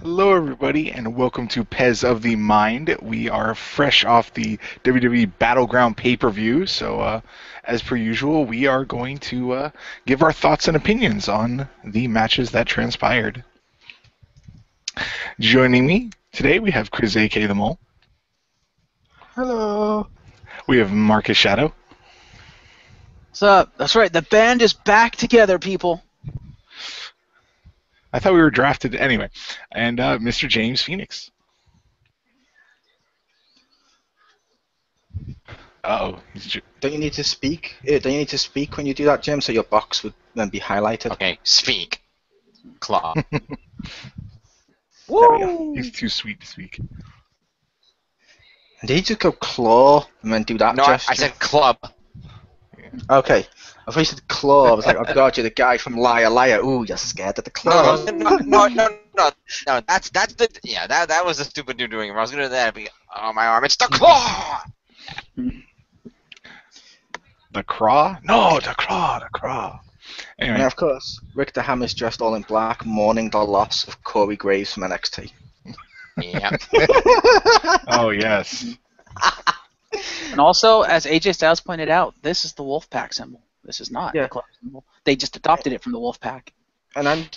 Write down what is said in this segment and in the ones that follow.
Hello, everybody, and welcome to Pez of the Mind. We are fresh off the WWE Battleground pay-per-view, so as per usual, we are going to give our thoughts and opinions on the matches that transpired. Joining me today, we have Chriz the Mole. Hello. We have Marcus Shadow. What's up? That's right, the band is back together, people. I thought we were drafted anyway. And Mr. James Phoenix. Uh-oh. Don't you need to speak? Don't you need to speak when you do that, Jim, so your box would then be highlighted? Okay, speak. Claw. Woo! He's too sweet to speak. Did he just go claw and then do that No, gesture? I said club. Okay. I thought you said claw. I was like, oh god, you're the guy from Liar Liar. Ooh, you're scared of the claw. No. That's the that was the stupid dude doing it. I was gonna do that. But, oh my arm! It's the claw. The craw? No, the craw. Anyway. And of course, Richter Hammer's dressed all in black, mourning the loss of Corey Graves from NXT. Yeah. Oh yes. And also, as AJ Styles pointed out, this is the Wolfpack symbol. This is not Yeah. the club symbol. They just adopted it from the Wolfpack. And I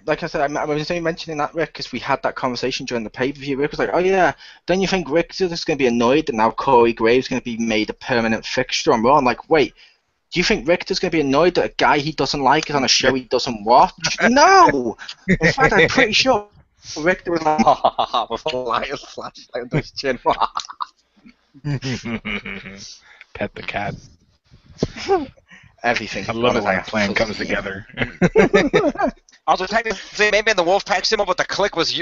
like I said, I was only mentioning that, Rick, because we had that conversation during the pay-per-view. Rick was like, oh yeah, don't you think Richter is going to be annoyed that now Corey Graves is going to be made a permanent fixture on Raw? I'm like, wait, do you think Richter's going to be annoyed that a guy he doesn't like is on a show he doesn't watch? No! In fact, I'm pretty sure Richter was like, with a lion flashlight under his chin. Pet the cat. Everything. I love it when a plan comes together. Also, technically, maybe in the Wolfpack symbol, but the Click was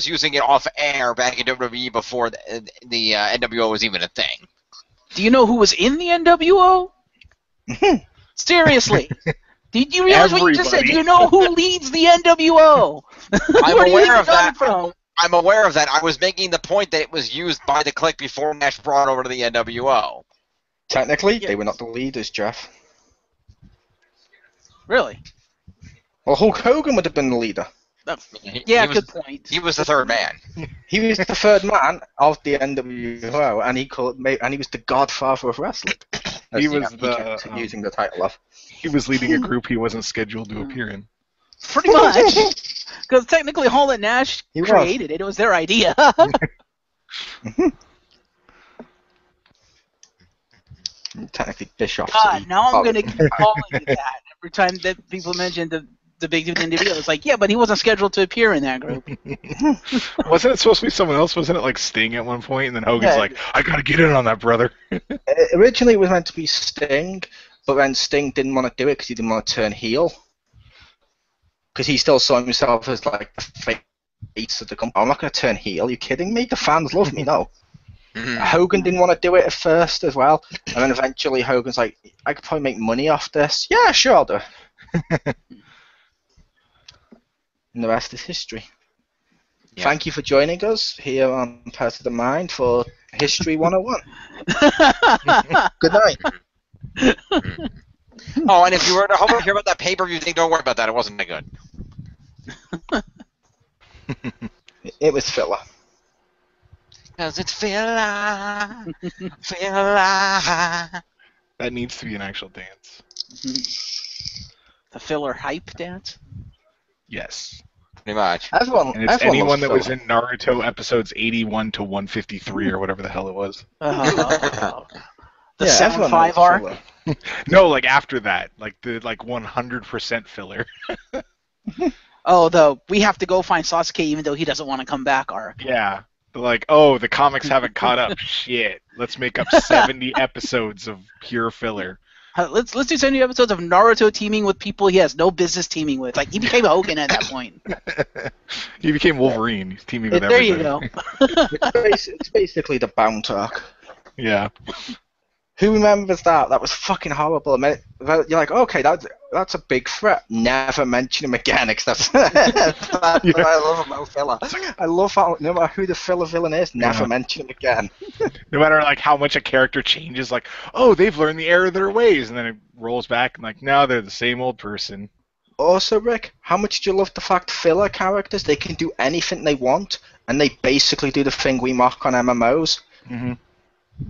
using it off air back in WWE before the NWO was even a thing. Do you know who was in the NWO? Seriously. Did you realize what you just said? Do you know who leads the NWO? I'm Where do you aware of think that. from? I'm aware of that. I was making the point that it was used by the Click before Nash brought over to the NWO. Technically, they were not the leaders, Jeff. Really? Well, Hulk Hogan would have been the leader. Yeah, good point. He was the third man. He was the third man of the NWO, and he was the godfather of wrestling. He was he kept using the title of. He was leading a group he wasn't scheduled to appear in. Pretty much. Because technically Hall and Nash created it. It was their idea. Technically Bischoff. God, now I'm going to keep calling you that. Every time that people mention the big dude in the video, it's like, yeah, but he wasn't scheduled to appear in that group. Wasn't it supposed to be someone else? Wasn't it like Sting at one point? And then Hogan's like, I got to get in on that, brother. Originally it was meant to be Sting, but then Sting didn't want to do it because he didn't want to turn heel. Because he still saw himself as like the face of the company. I'm not going to turn heel. Are you kidding me? The fans love me, no. Hogan didn't want to do it at first as well, and then eventually Hogan's like, I could probably make money off this. Yeah, sure, I'll do it. And the rest is history. Yeah. Thank you for joining us here on Pez of the Mind for History 101. Good night. Oh, and if you were to hear about that pay-per-view thing, don't worry about that. It wasn't that good. It was filler. Because it's filler. That needs to be an actual dance. The filler hype dance? Yes. Pretty much. And it's anyone that was in Naruto episodes 81 to 153 or whatever the hell it was. The 7-5 arc? No, like after that. Like the 100% filler. Oh, the we have to go find Sasuke even though he doesn't want to come back arc. Yeah. Like, oh, the comics haven't caught up. Shit. Let's make up 70 episodes of pure filler. Let's do 70 episodes of Naruto teaming with people he has no business teaming with. Like, he became Hogan at that point. He became Wolverine. He's teaming with everybody. There you go. It's basically the Bound arc. Yeah. Who remembers that? That was fucking horrible. You're like, okay, that's a big threat. Never mention him again, except that's what I love about filler. I love how no matter who the filler villain is, never mention him again. No matter like how much a character changes, like, oh, they've learned the error of their ways, and then it rolls back and like, no, they're the same old person. Also, Rick, how much do you love the fact filler characters, they can do anything they want, and they basically do the thing we mock on MMOs? Mm-hmm.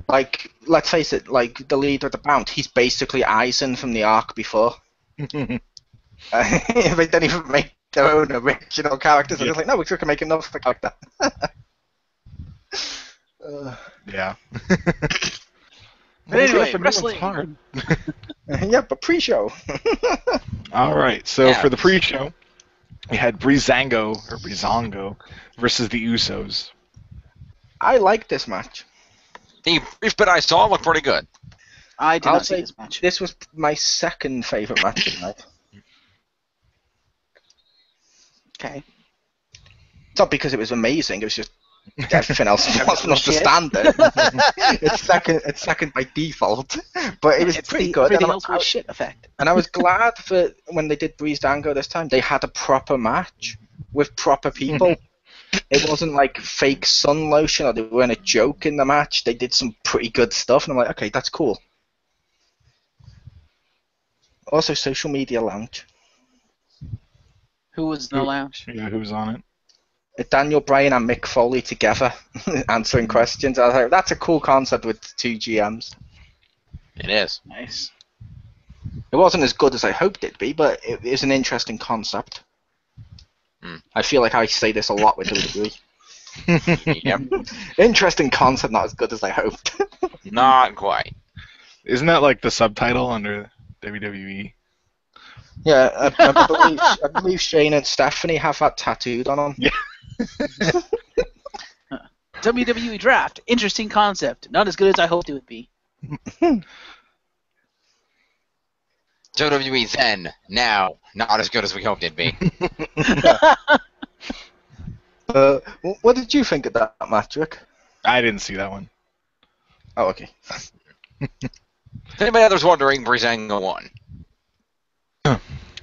Like, let's face it, like, the leader of the Bound, he's basically Aizen from the arc before. They don't even make their own original characters. They're just like, no, we can make another character. Yeah. But anyway, It's wrestling. hard. Yeah, but pre-show. All right, so Yeah. for the pre-show, we had Breezango versus the Usos. I like this match. The brief bit I saw looked pretty good. I did I'll not see say this match. this was my second favourite match of the night. Okay. It's not because it was amazing, it was just everything else wasn't up to Shit. standard. It's second by default. But it was It's pretty the good. everything And else was shit effect. I was glad that when they did Breezango this time, they had a proper match with proper people. It wasn't like fake sun lotion or they weren't a joke in the match. They did some pretty good stuff, and I'm like, okay, that's cool. Also, Social Media Lounge. Who was in the lounge? Yeah, who's on it? Daniel Bryan and Mick Foley together answering questions. I was like, that's a cool concept with two GMs. It is. Nice. It wasn't as good as I hoped it'd be, but it is an interesting concept. I feel like I say this a lot with WWE. Yep. Interesting concept, not as good as I hoped. Not quite. Isn't that like the subtitle under WWE? Yeah, I believe Shane and Stephanie have that tattooed on them. Yeah. WWE Draft. Interesting concept. Not as good as I hoped it would be. WWE then, now, not as good as we hoped it'd be. What did you think of that match, Rick? I didn't see that one. Oh, okay. If anybody others wondering, Breezango won.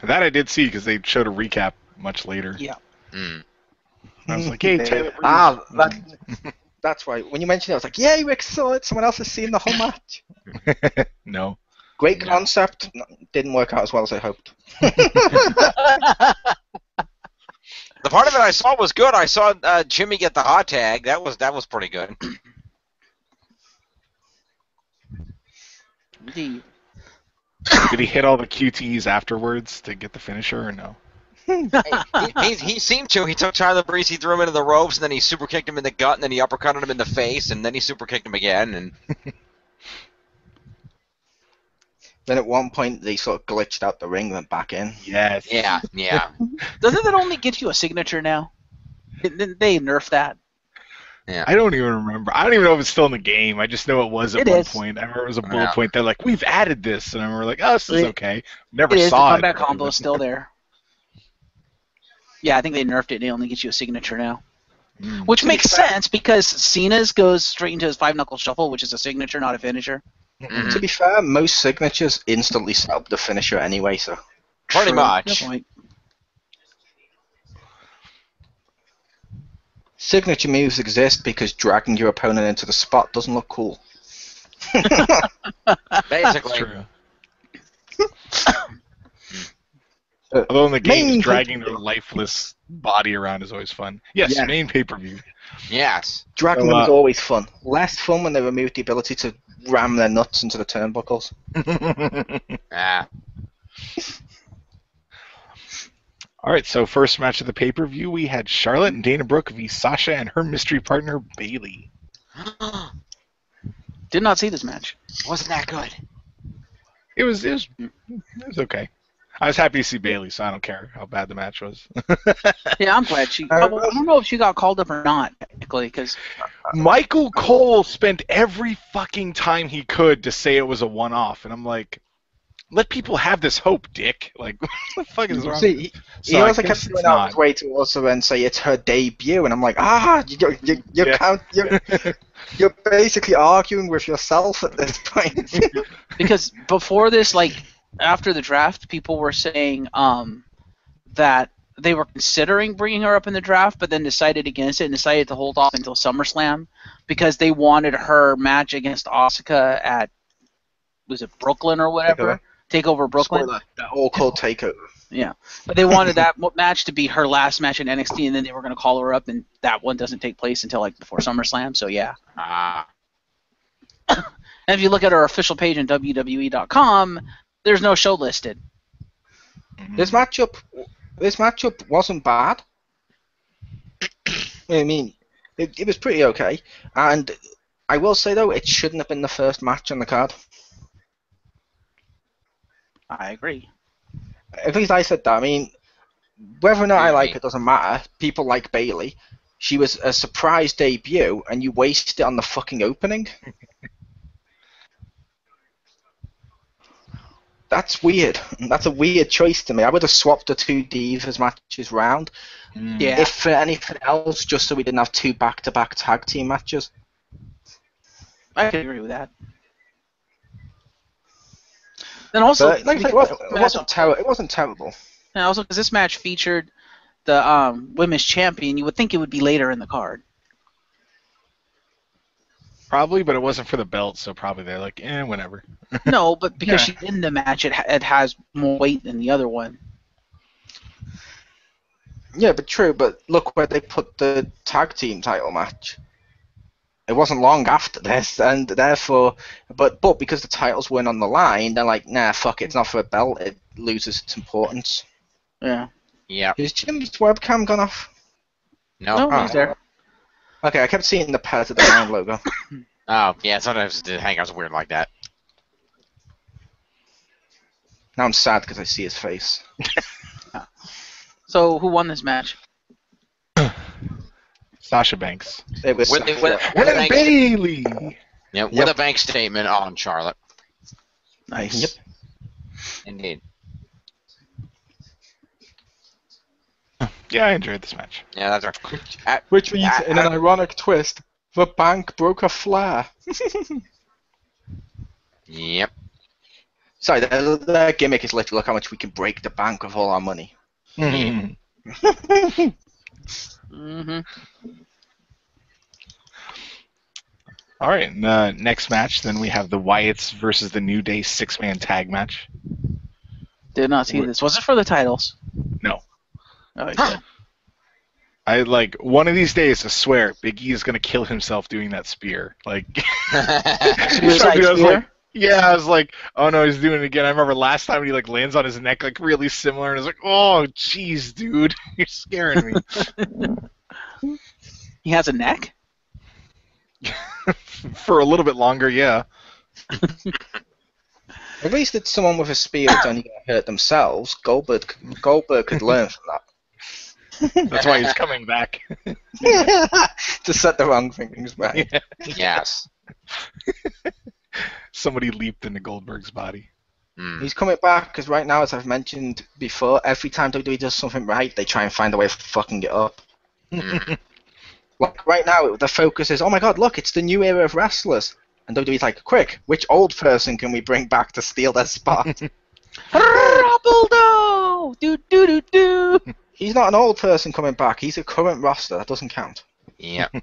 That I did see because they showed a recap much later. Yeah. Mm. I was like, hey, Taylor Breeze. That's why. When you mentioned it, I was like, yay, Rick saw it. Someone else has seen the whole match. No. Great concept. Didn't work out as well as I hoped. The part of it I saw was good. I saw Jimmy get the hot tag. That was pretty good. Indeed. Did he hit all the QTs afterwards to get the finisher or no? he seemed to. He took Tyler Breeze, he threw him into the ropes, and then he super kicked him in the gut, and then he uppercutted him in the face, and then he super kicked him again. And Then at one point, they sort of glitched out the ring and went back in. Yes. yeah. Doesn't that only get you a signature now? They nerfed that. I don't even remember. I don't even know if it's still in the game. I just know it was at It one is. point. I remember it was a bullet Yeah. point. They're like, we've added this. And I remember like, oh, this is okay. Never It is. The saw comeback it. combo is still there. Yeah, I think they nerfed it. It only gets you a signature now. Which makes sense because Cena's goes straight into his 5-knuckle shuffle, which is a signature, not a finisher. To be fair, most signatures instantly set up the finisher anyway, so. Pretty Good much. point. Signature moves exist because dragging your opponent into the spot doesn't look cool. Basically. True. Although in the games, dragging their lifeless body around is always fun. Yes, Yeah. main pay-per-view. Yes. Dragging So, them is always fun. Less fun when they remove the ability to ram their nuts into the turnbuckles. Ah. All right, so first match of the pay-per-view, we had Charlotte and Dana Brooke v. Sasha and her mystery partner, Bayley. Did not see this match. Wasn't that good? It was okay. I was happy to see Bayley, so I don't care how bad the match was. Yeah, I'm glad she. I don't know if she got called up or not, technically, because Michael Cole spent every fucking time he could to say it was a one-off, and I'm like, let people have this hope, dick. Like, what the fuck is wrong? See, he So I also guess kept it's going out of not. his way to also then say it's her debut, and I'm like, you're basically arguing with yourself at this point. because before this, like after the draft, people were saying that they were considering bringing her up in the draft, but then decided against it and decided to hold off until SummerSlam because they wanted her match against Asuka at, was it Brooklyn or whatever? Takeover Brooklyn. Spoiler, that all called takeover. Yeah, but they wanted that match to be her last match in NXT, and then they were going to call her up, and that one doesn't take place until like before SummerSlam. So yeah. And if you look at our official page on WWE.com, there's no show listed. This matchup wasn't bad. I mean, it was pretty okay, and I will say though, it shouldn't have been the first match on the card. I agree. At least I said that. I mean, whether or not I like it doesn't matter. People like Bayley. She was a surprise debut, and you wasted it on the fucking opening. That's weird. That's a weird choice to me. I would have swapped the two Divas matches round. Yeah. If for anything else, just so we didn't have two back-to-back tag team matches. I can agree with that. Then also, But, like I said, it wasn't terrible. and also because this match featured the women's champion, you would think it would be later in the card. Probably, but it wasn't for the belt, so probably they're like, whatever. No, but because Yeah. she's in the match, it has more weight than the other one. Yeah, but true. But look where they put the tag team title match. It wasn't long after this, and therefore, but because the titles weren't on the line, they're like, nah, fuck it, it's not for a belt. It loses its importance. Yeah. Yeah. Is Jim's webcam gone off? No, No. he's there. Okay, I kept seeing the Pez of the Round logo. Oh, yeah. Sometimes the hangouts are weird like that. Now I'm sad because I see his face. So who won this match? Sasha Banks. It was With the- Sasha. with- And Banks- Bailey! Yeah, with Yep. a bank statement on Charlotte. Nice. Yep. Indeed. Yeah, I enjoyed this match. Yeah, that's right. Which means, in an ironic twist, the bank broke a flare. Yep. Sorry, their gimmick is literally look how much we can break the bank with all our money. Mhm. Mm-hmm. All right, and, next match, then we have the Wyatts versus the New Day six-man tag match. Did not see this. Was it for the titles? No. Oh, you did. I like one of these days. I swear, Big E is gonna kill himself doing that spear. Like, Suicide I was spear? like, yeah, I was like, oh no, he's doing it again. I remember last time he like lands on his neck like really similar, and I was like, oh jeez, dude, you're scaring me. He has a neck? For a little bit longer, yeah. At least it's someone with a spear that's only going to hurt themselves. Goldberg could learn from that. That's why he's coming back. To set the wrong things right. Yeah. Yes. Somebody leaped into Goldberg's body. Mm. He's coming back because right now, as I've mentioned before, every time WWE does something right, they try and find a way of fucking it up. Mm. Like right now, the focus is, oh my god, look, it's the new era of wrestlers. And WWE's like, quick, which old person can we bring back to steal their spot? Rumbledoo! Do do do do! He's not an old person coming back. He's a current roster. That doesn't count. Yep.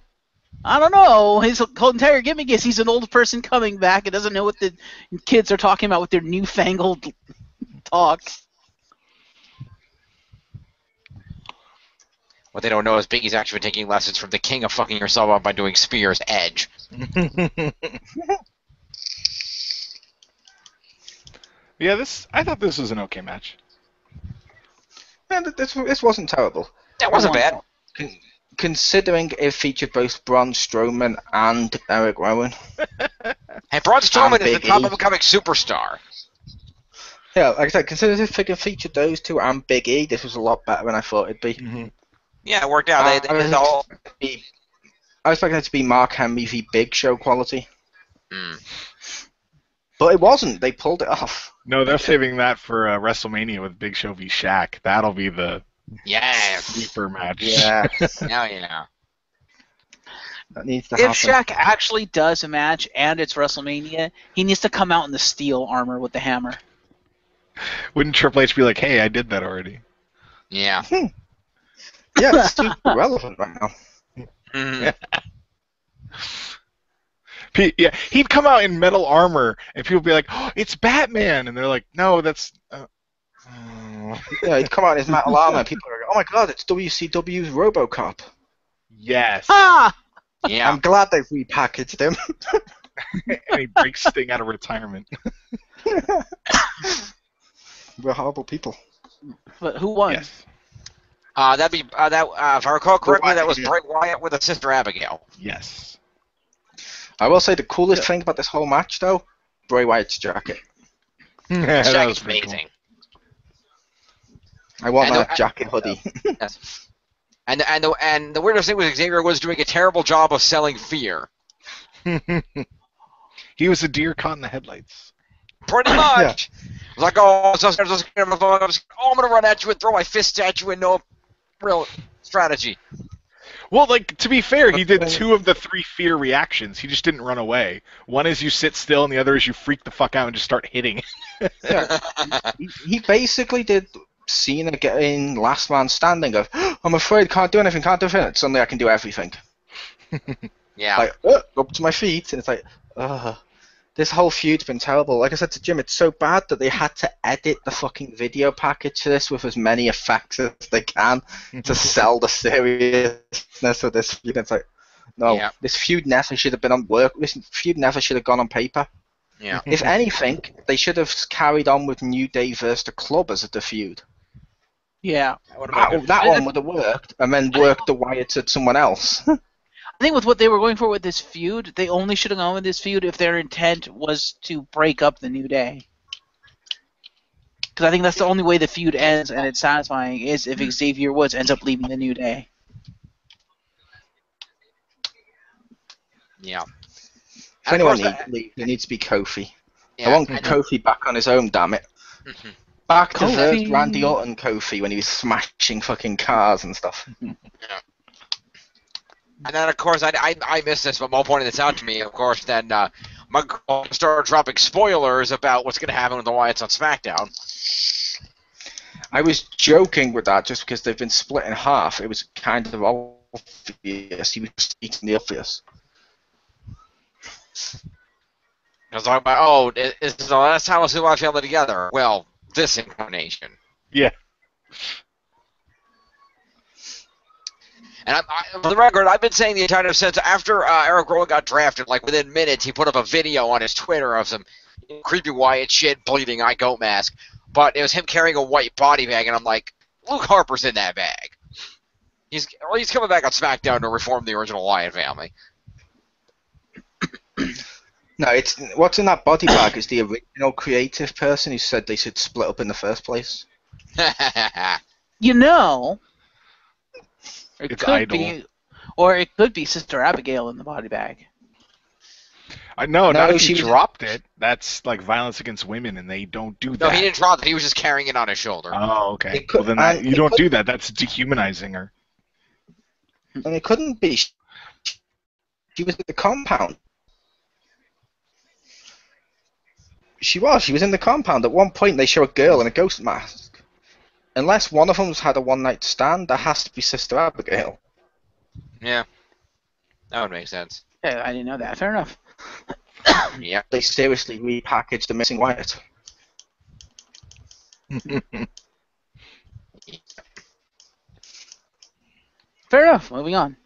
I don't know. His whole entire gimmick is he's an old person coming back and doesn't know what the kids are talking about with their newfangled talk. What they don't know is Biggie's actually been taking lessons from the king of fucking yourself up by doing spears, Edge. Yeah, I thought this was an okay match. Man, this wasn't terrible. That wasn't bad. Considering it featured both Braun Strowman and Eric Rowan. Hey, Braun Strowman And is the Big top E. of becoming superstar. Yeah, like I said, considering it featured those two and Big E, this was a lot better than I thought it'd be. Mm-hmm. Yeah, it worked out. They did the whole. I was expecting it to be Mark Henry v Big Show quality. Mm. But it wasn't. They pulled it off. No, they're saving that for WrestleMania with Big Show v Shaq. That'll be the Yes. sleeper match. Yeah, Now you know. that needs to If happen. Shaq actually does a match and it's WrestleMania, he needs to come out in the steel armor with the hammer. Wouldn't Triple H be like, hey, I did that already? Yeah. Yeah, it's too relevant right now. Mhm. Yeah, he'd come out in metal armor, and people would be like, oh, it's Batman! And they're like, no, that's... Yeah, he'd come out in his metal armor, and people are like, "Oh my god, it's WCW's RoboCop." Yes. Ah! Yeah. I'm glad they've repackaged him. And he breaks Sting out of retirement. We're horrible people. But who won? Yes. That'd be if I recall correctly, that was Yeah. Bray Wyatt with his sister Abigail. Yes. I will say the coolest thing about this whole match, though, Bray Wyatt's jacket. This That jacket's was pretty cool. amazing. I want And that the- jacket hoodie. Yes. And the weirdest thing was Xavier was doing a terrible job of selling fear. He was a deer caught in the headlights. Pretty much. It was like, oh, I'm gonna run at you and throw my fist at you and no real strategy. Well, like, to be fair, he did 2 of the 3 fear reactions. He just didn't run away. One is you sit still, and the other is you freak the fuck out and just start hitting. Yeah. He basically did Cena getting last man standing of, I'm afraid, can't do anything, can't do anything. Suddenly I can do everything. Yeah. Like, up to my feet, and it's like, ugh. This whole feud's been terrible. Like I said to Jim, it's so bad that they had to edit the fucking video package for this with as many effects as they can to sell the seriousness of this feud. It's like, no, Yeah. this feud never should have been on work. This feud never should have gone on paper. Yeah. If anything, they should have carried on with New Day versus the Club as the feud. Yeah. That one would have worked, and then worked the Wyatts at someone else. I think with what they were going for with this feud, they only should have gone with this feud if their intent was to break up the New Day. Because I think that's the only way the feud ends and it's satisfying is if Xavier Woods ends up leaving the New Day. Yeah. If And of anyone course, needs to leave, it needs to be Kofi. yeah, I want and- Kofi back on his own, damn it. Mhm. Back to Kofi. first Randy Orton Kofi when he was smashing fucking cars and stuff. And then, of course, I missed this, but Mo pointed this out to me. Of course, then my girl started dropping spoilers about what's going to happen with the Wyatts on SmackDown. I was joking with that just because they've been split in half. It was kind of obvious. He was eating the obvious. I was talking about, oh, is the last time we'll see my family together? Well, this incarnation. Yeah. And for the record, I've been saying the entire time since after Eric Rowan got drafted, like within minutes, he put up a video on his Twitter of some creepy Wyatt shit, bleeding eye goat mask. But it was him carrying a white body bag, and I'm like, Luke Harper's in that bag. He's coming back on SmackDown to reform the original Wyatt family. No, it's what's in that body bag is the original creative person who said they should split up in the first place. You know, it It's could Idol. be, or it could be Sister Abigail in the body bag. No, not if she he was- dropped it. That's like violence against women, and they don't do that. No, he didn't drop it. He was just carrying it on his shoulder. Oh, okay. It could- Well, then that, and you it don't could- do that. That's dehumanizing her. And it couldn't be. She was at the compound. She was in the compound. At one point, they show a girl in a ghost mask. Unless one of them's had a one-night stand, that has to be Sister Abigail. Yeah. That would make sense. Yeah, I didn't know that. Fair enough. Yeah. They seriously repackaged the missing Wyatt. Fair enough. Moving on.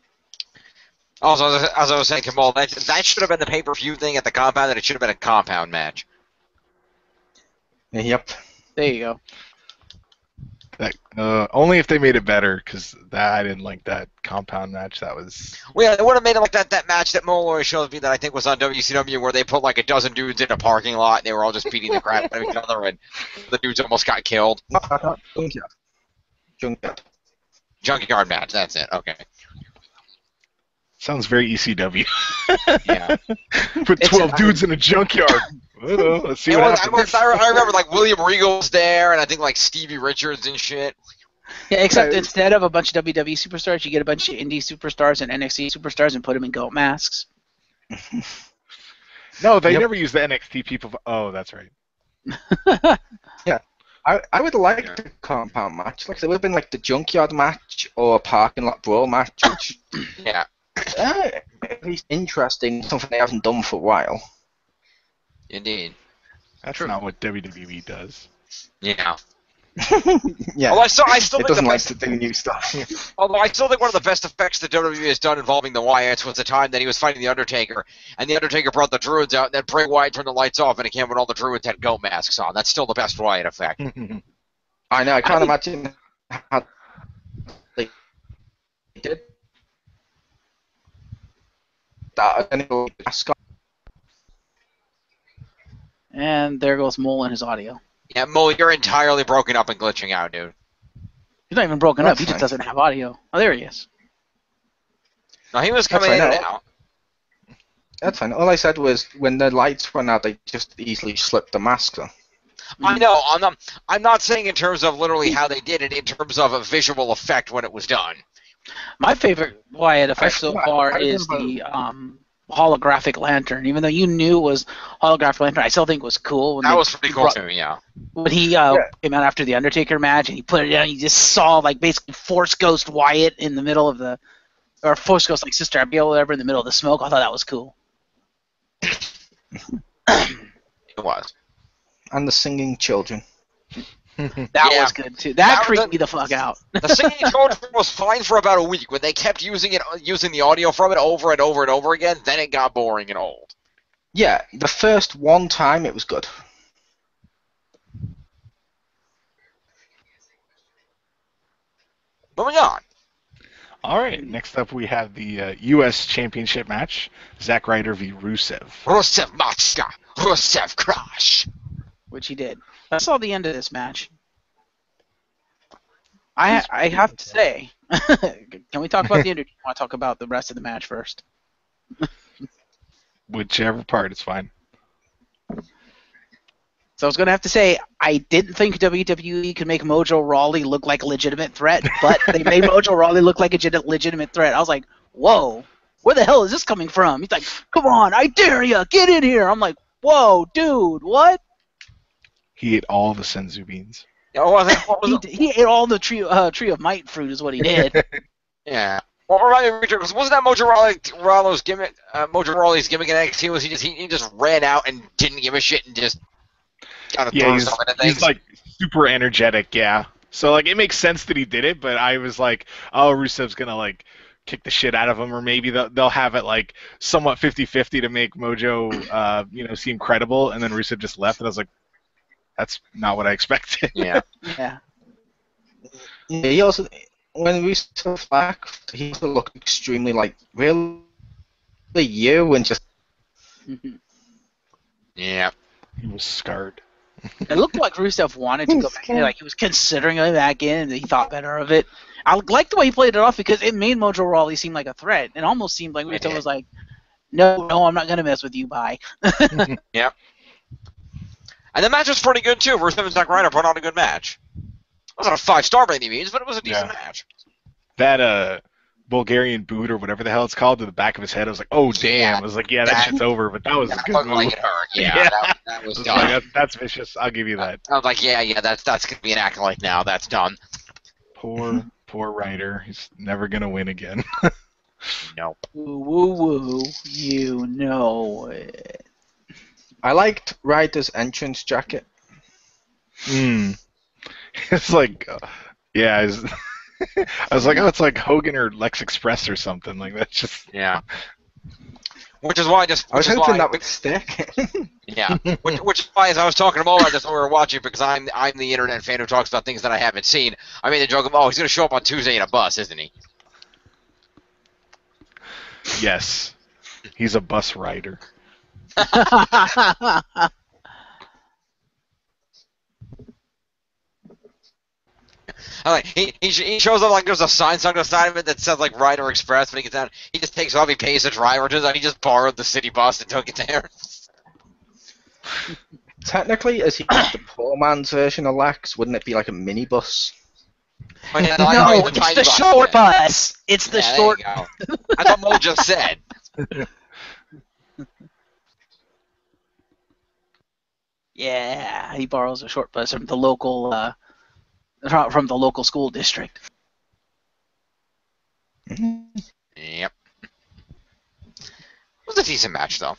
Also, as I was saying, Kamal, that should have been the pay-per-view thing at the compound, and it should have been a compound match. Yep. There you go. That, only if they made it better, because I didn't like that compound match. That was Well, it would have made it like that match that Mo always shows me that I think was on WCW, where they put like a dozen dudes in a parking lot, and they were all just beating the crap out of each other, and the dudes almost got killed. Junkyard. Junkyard match, that's it. Okay. sounds very ECW. Yeah. Put It's 12 a- dudes in a junkyard. Let's see It what was- happens. I remember like William Regal was there, and I think like Stevie Richards and shit. Yeah, except No. instead of a bunch of WWE superstars, you get a bunch of indie superstars and NXT superstars and put them in goat masks. No, they Yep. never use the NXT people. Oh, that's right. I would like the compound match. Like, it would have been like the junkyard match or a parking lot brawl match, which Yeah. at least interesting, something they haven't done for a while. Indeed. That's not what WWE does. Yeah. Yeah. Although I still It think doesn't the like best, to do new stuff. although I still think one of the best effects the WWE has done involving the Wyatts was the time that he was fighting the Undertaker, and the Undertaker brought the Druids out, and then Bray Wyatt turned the lights off, and it came when all the Druids had goat masks on. That's still the best Wyatt effect. I know. I can't imagine how they did that. And it'll be mascot. And there goes Mole and his audio. Yeah, Mo, you're entirely broken up and glitching out, dude. He's not even broken up. That's He just fine. doesn't have audio. Oh, there he is. No, he was coming That's in fine. and out. That's fine. All I said was when the lights went out, they just easily slipped the mask on. I know. I'm not saying in terms of literally how they did it, in terms of a visual effect when it was done. My favorite Wyatt effect so I far is remember- the holographic lantern. Even though you knew it was holographic lantern, I still think it was cool. When That they was pretty cool brought- to me, yeah. When he came out after the Undertaker match and he put it down, you just saw like basically Force Ghost Wyatt in the middle of the, or Force Ghost like Sister Abigail or whatever in the middle of the smoke. I thought that was cool. It was. And the singing children. That Yeah. was good too. That That was creeped a- me the fuck out. The singing children was fine for about a week. When they kept using the audio from it over and over and over again, then it got boring and old. Yeah, the first one time it was good. Moving on. All right, next up we have the U.S. Championship match: Zack Ryder v. Rusev. Rusev Matska. Rusev Crash. Which he did. I saw the end of this match. I have to say, can we talk about the end, or do you want to talk about the rest of the match first? Whichever part is fine. So I was going to have to say, I didn't think WWE could make Mojo Rawley look like a legitimate threat, but they made Mojo Rawley look like a legitimate threat. I was like, whoa, where the hell is this coming from? He's like, come on, I dare you, get in here. I'm like, whoa, dude, what? He ate all the senzu beans. Yeah, what was it? He ate all the tree of might fruit is what he did. Yeah. Well, remind me, Richard, 'cause wasn't that Rawley's gimmick? Mojo Rawley's gimmick in NXT was he just ran out and didn't give a shit and just kind of Yeah, threw stuff into things. he's like super energetic. Yeah. So like it makes sense that he did it, but I was like, oh, Rusev's gonna like kick the shit out of him, or maybe they'll have it like somewhat 50-50 to make Mojo seem credible, and then Rusev just left, and I was like, that's not what I expected. Yeah. Yeah. Yeah, he also, when we saw back, he also looked extremely like really you and just Mhm. Yeah. He was scarred. It looked like Rusev wanted to go back in, like he was considering going back in, and he thought better of it. I like the way he played it off because it made Mojo Rawley seem like a threat. It almost seemed like Rusev was like, no, I'm not going to mess with you, bye. Yep. And the match was pretty good too. Rusev and Zack Ryder put on a good match. It wasn't a 5-star by any means, but it was a decent match. That Bulgarian boot or whatever the hell it's called to the back of his head, I was like, oh damn. I was like, yeah, that shit's over, but that was a That good looked move. like it hurt. Yeah, Yeah. That was I was done. like, that's vicious. I'll give you that. I was like, yeah, that's gonna be an acolyte now. That's done. Poor Ryder. He's never gonna win again. Nope. Woo, woo, woo. You know it. I liked Ryder's entrance jacket. It's like, I was like, oh, it's like Hogan or Lex Express or something. Like that's just. Yeah. Which is why I was hoping that would stick. Yeah. Which is why, as I was talking to Mo about this when we were watching, because I'm the internet fan who talks about things that I haven't seen. I made the joke of, oh, he's gonna show up on Tuesday in a bus, isn't he? Yes, he's a bus rider. Like he shows up like there's a sign stuck on the side of it that says like Ryder Express. When he gets down, he just takes off. He pays the driver. He just borrowed the city bus and took it there. Technically, as he's the poor man's version of Lex, wouldn't it be like a minibus? Oh, yeah, No, I know, it's tiny the bus, short yeah. bus. It's the Yeah, short. There you go. That's what Mo just said. Yeah, he borrows a short bus from the local school district. Yep. It was a decent match though.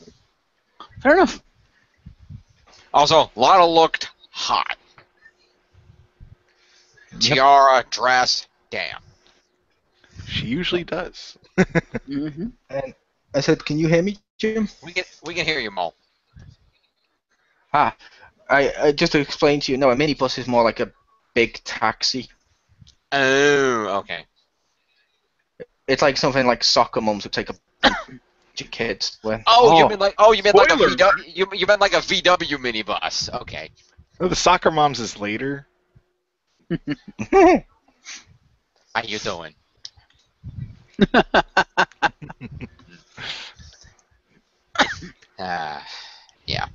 Fair enough. Also, Lana looked hot. tiara, dress. Damn. She usually does. Mm-hmm. And I said, can you hear me, Jim? We can hear you, Mole. I just to explain to you, no, a minibus is more like a big taxi. Oh, okay. It's like something like soccer mums would take a bunch of kids with. You meant like a Spoiler. VW, you meant like a VW minibus. Okay. Oh, the soccer moms is later. How you doing? Yeah.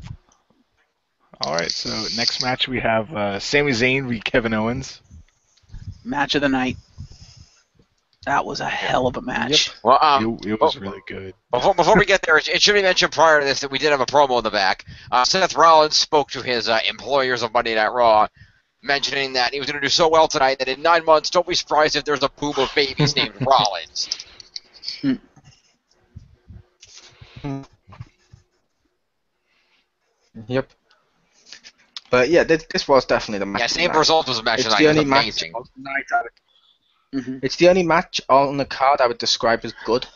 All right, so next match we have Sami Zayn v Kevin Owens. Match of the night. That was a hell of a match. Well, It was really good. Before we get there, it should be mentioned prior to this that we did have a promo in the back. Seth Rollins spoke to his employers on Monday Night Raw, mentioning that he was going to do so well tonight that in 9 months, don't be surprised if there's a boom of babies named Rollins. Yep. But yeah, this was definitely the match. Yeah, same result was a match It's tonight. the It was only match. amazing. Mm-hmm. It's the only match on the card I would describe as good.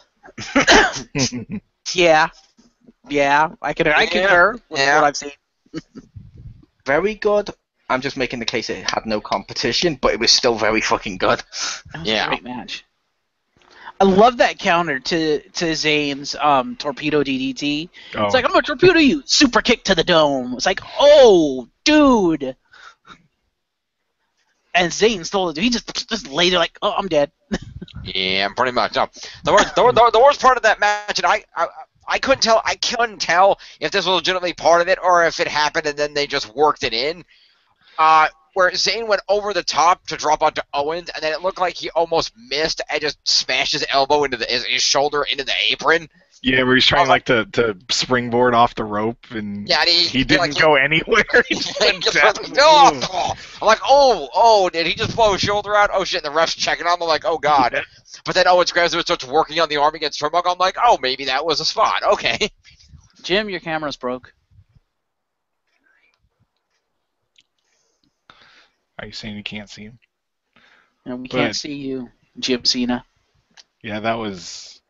Yeah, I concur with Yeah. what I've seen. Very good. I'm just making the case it had no competition, but it was still very fucking good. That was Yeah. a great match. I love that counter to Zayn's torpedo DDT. Oh. It's like, I'm gonna torpedo you, super kick to the dome. It's like, oh, dude. And Zayn stole it. He just lay there like, oh, I'm dead. Yeah, pretty much. No. The worst part of that match, and I couldn't tell if this was legitimately part of it or if it happened and then they just worked it in. Where Zayn went over the top to drop onto Owens, and then it looked like he almost missed and just smashed his elbow into his shoulder into the apron. Yeah, where he's trying to springboard off the rope, and Yeah, and he didn't go anywhere. He just went down. I'm like, oh, did he just blow his shoulder out? Oh shit! And the ref's checking on him. I'm like, oh god. But then Owens grabs him and starts working on the arm against Turnbuckle. I'm like, oh, maybe that was a spot. Okay. Jim, your camera's broke. Are you saying you can't see him? No, we can't But- see you, Jim Cena. Yeah, that was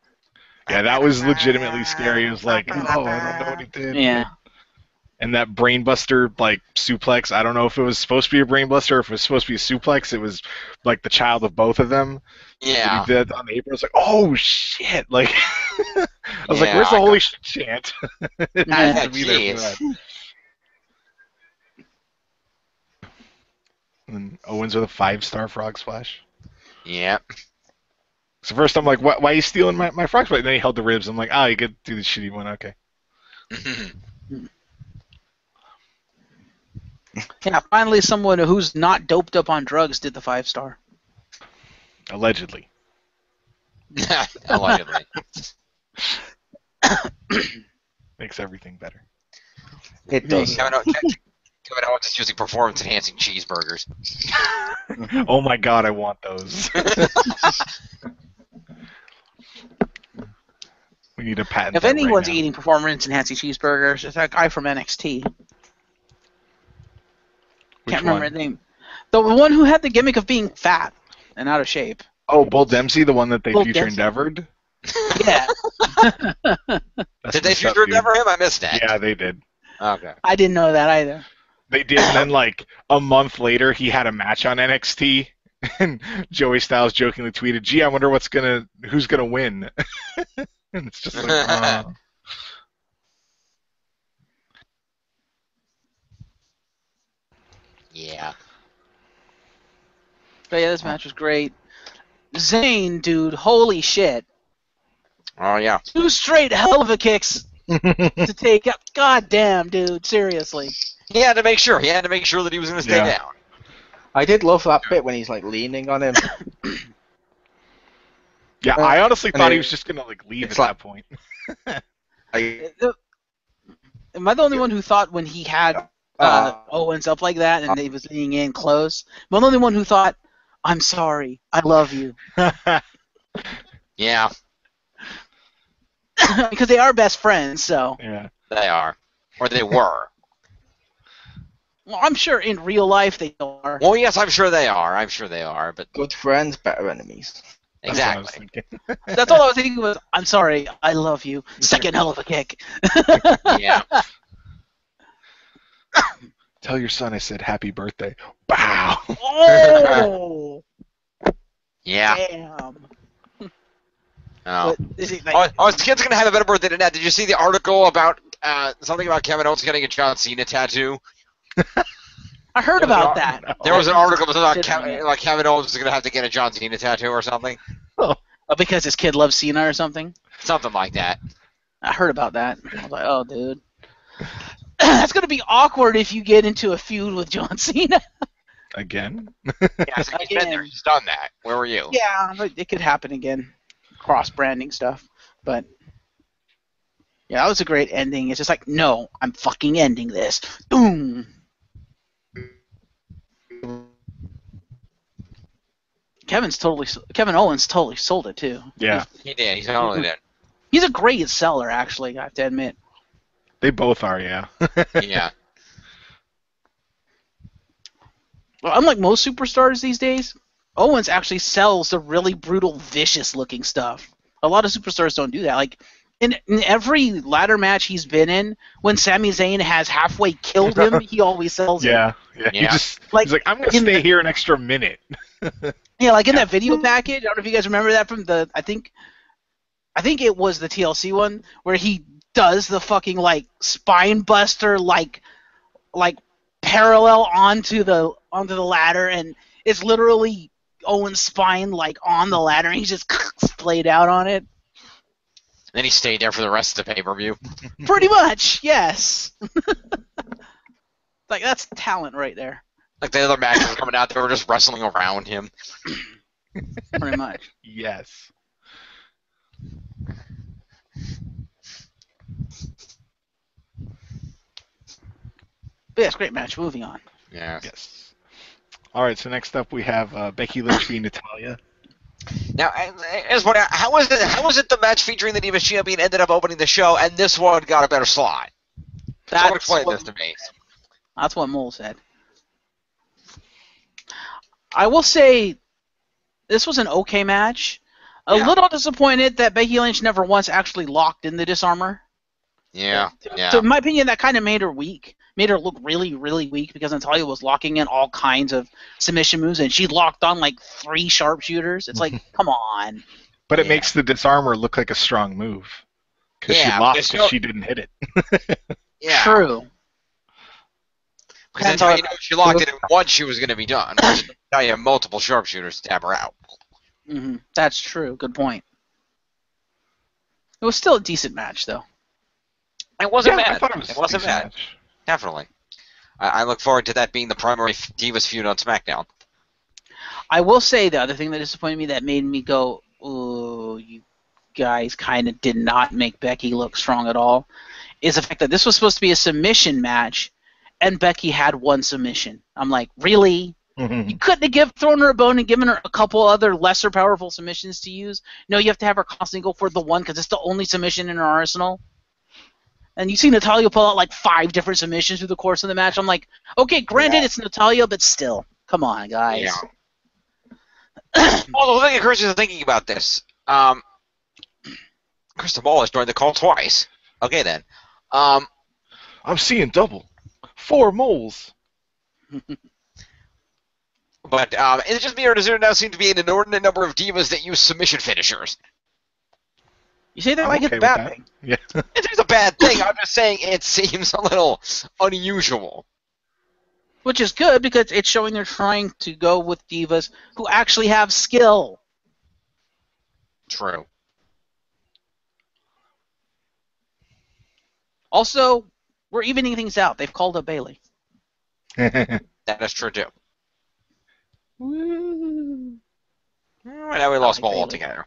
legitimately scary. It was like, oh, I don't know what he did. Yeah. And that brainbuster like suplex, I don't know if it was supposed to be a brainbuster or if it was supposed to be a suplex. It was like the child of both of them. Yeah. What he did on the apron. I was like, oh shit! Like, I was like, Yeah, where's the I holy shit chant? It has Yeah, to be there for jeez. that. And Owens with a 5-star frog splash. Yeah. So first I'm like, why are you stealing my frog splash? And then he held the ribs. I'm like, oh, you could do the shitty one. Okay. Yeah, finally someone who's not doped up on drugs did the 5-star. Allegedly. Allegedly. Makes everything better. It does. Kevin Owens is using performance-enhancing cheeseburgers. Oh my god, I want those. We need a patent. If that right anyone's now. eating performance-enhancing cheeseburgers, it's that guy from NXT. Which Can't remember one? his name. The one who had the gimmick of being fat and out of shape. Oh, Bull Dempsey, the one that they Bull future Dempsey. endeavored. Yeah. That's Did they messed up, future dude. endeavor him? I missed that. Yeah, they did. Okay. I didn't know that either. They did, and then like a month later, he had a match on NXT, and Joey Styles jokingly tweeted, "Gee, I wonder who's gonna win." And it's just like, Yeah. But yeah, this match was great. Zayn, dude, holy shit. Oh, yeah. 2 straight hell of a kicks to take out. God damn, dude, seriously. He had to make sure. He had to make sure that he was going to stay Yeah. down. I did love that bit when he's like leaning on him. yeah, I honestly and thought then- he was just gonna like leave at it's like- that point. Am I the only one who thought when he had Owens up like that and he was leaning in close? Am I the only one who thought, I'm sorry, I love you? Yeah, Because they are best friends, so. Yeah. they are. Or they were. Well, I'm sure in real life they are. Well, yes, I'm sure they are. I'm sure they are. But Good friends, better enemies. That's what I was exactly. thinking. That's all I was thinking was, I'm sorry, I love you. Second hell of a kick. Yeah. Tell your son I said happy birthday. Bow. Oh, Yeah. damn. Oh. But is he like, Oh, his kid's gonna have a better birthday than that. Did you see the article about something about Kevin Owens getting a John Cena tattoo? I heard about that. There was an article about Considering it. Kevin Owens is gonna have to get a John Cena tattoo or something. Oh, because his kid loves Cena or something? Something like that. I heard about that. I was like, oh, dude. That's going to be awkward if you get into a feud with John Cena. Again? Yeah, so he's been there. He's done that. Where were you? Yeah, but it could happen again. Cross-branding stuff. But, yeah, that was a great ending. It's just like, no, I'm fucking ending this. Boom. Kevin Owens totally sold it, too. Yeah. He did. He totally did. He's a great seller, actually, I have to admit. They both are, yeah. Yeah. Well, unlike most superstars these days, Owens actually sells the really brutal, vicious-looking stuff. A lot of superstars don't do that. Like, in every ladder match he's been in, when Sami Zayn has halfway killed him, he always sells it. Yeah. Yeah. He's like, I'm going to stay here an extra minute. Yeah, like in that video package, I don't know if you guys remember that from the, I think it was the TLC one, where he does the fucking, like, spine buster, like parallel onto the ladder, and it's literally Owen's spine, like, on the ladder, and he's just splayed out on it. Then he stayed there for the rest of the pay-per-view. Pretty much, yes. Like, that's talent right there. Like the other matches were coming out, they were just wrestling around him. Pretty much. Yes. But yeah, it's a great match. Moving on. Yeah. Yes. All right, so next up we have Becky Lynch v. Natalya. Now, how was it the match featuring the Divas Champion ended up opening the show, and this one got a better slot? Someone explain this to me. That's what Mole said. I will say this was an okay match. A little disappointed that Becky Lynch never once actually locked in the disarmor. Yeah. So in my opinion, that kind of made her weak. Made her look really, really weak because Natalya was locking in all kinds of submission moves, and she locked on like 3 sharpshooters. It's like, come on. But it makes the disarmor look like a strong move. Because she lost because she didn't hit it. Yeah. True. Because Natalya, she locked it in once she was going to be done. Now you have multiple sharpshooters to tap her out. Mm-hmm. That's true. Good point. It was still a decent match, though. It wasn't bad. I thought it wasn't bad. Match. Definitely. I look forward to that being the primary Divas feud on SmackDown. I will say the other thing that disappointed me that made me go, "Oh, you guys kind of did not make Becky look strong at all," is the fact that this was supposed to be a submission match, and Becky had 1 submission. I'm like, really? You couldn't have thrown her a bone and given her a couple other lesser powerful submissions to use? No, you have to have her constantly go for the one because it's the only submission in her arsenal. And you see Natalya pull out like 5 different submissions through the course of the match. I'm like, okay, granted it's Natalya, but still, come on, guys. Yeah. Although the thing Chris is thinking about this, Chriz the Mole has joined the call twice. Okay then. I'm seeing double. 4 moles. But it's just me, or does there now seem to be an inordinate number of divas that use submission finishers? You say that like it's a bad thing. Yeah. It's a bad thing. I'm just saying it seems a little unusual. Which is good because it's showing they're trying to go with divas who actually have skill. True. Also, we're evening things out. They've called up Bailey. That is true too. Woo. Now we lost Mole altogether.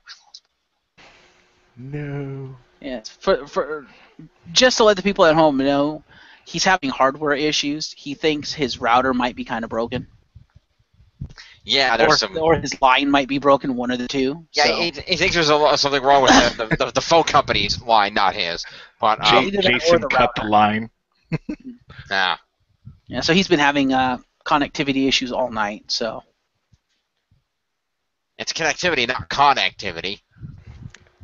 No. Yes, for just to let the people at home know, he's having hardware issues. He thinks his router might be kind of broken. Yeah, there's some. Or his line might be broken, one of the two. Yeah, so. he thinks there's something wrong with the phone company's line, not his. But Jason cut the line. yeah. Yeah, so he's been having connectivity issues all night. So It's connectivity, not connectivity.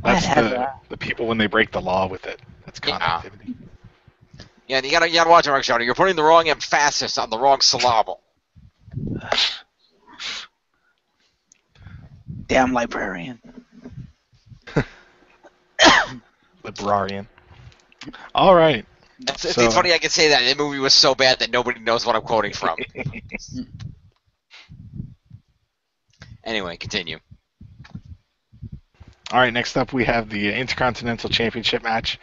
That's whatever. the people when they break the law with it. That's Yeah. connectivity. Yeah, you gotta watch it, Richter. You're putting the wrong emphasis on the wrong syllable. Damn librarian. Librarian. All right. It's So- funny I can say that. The movie was so bad that nobody knows what I'm quoting from. Anyway, continue. All right. Next up, we have the Intercontinental Championship match: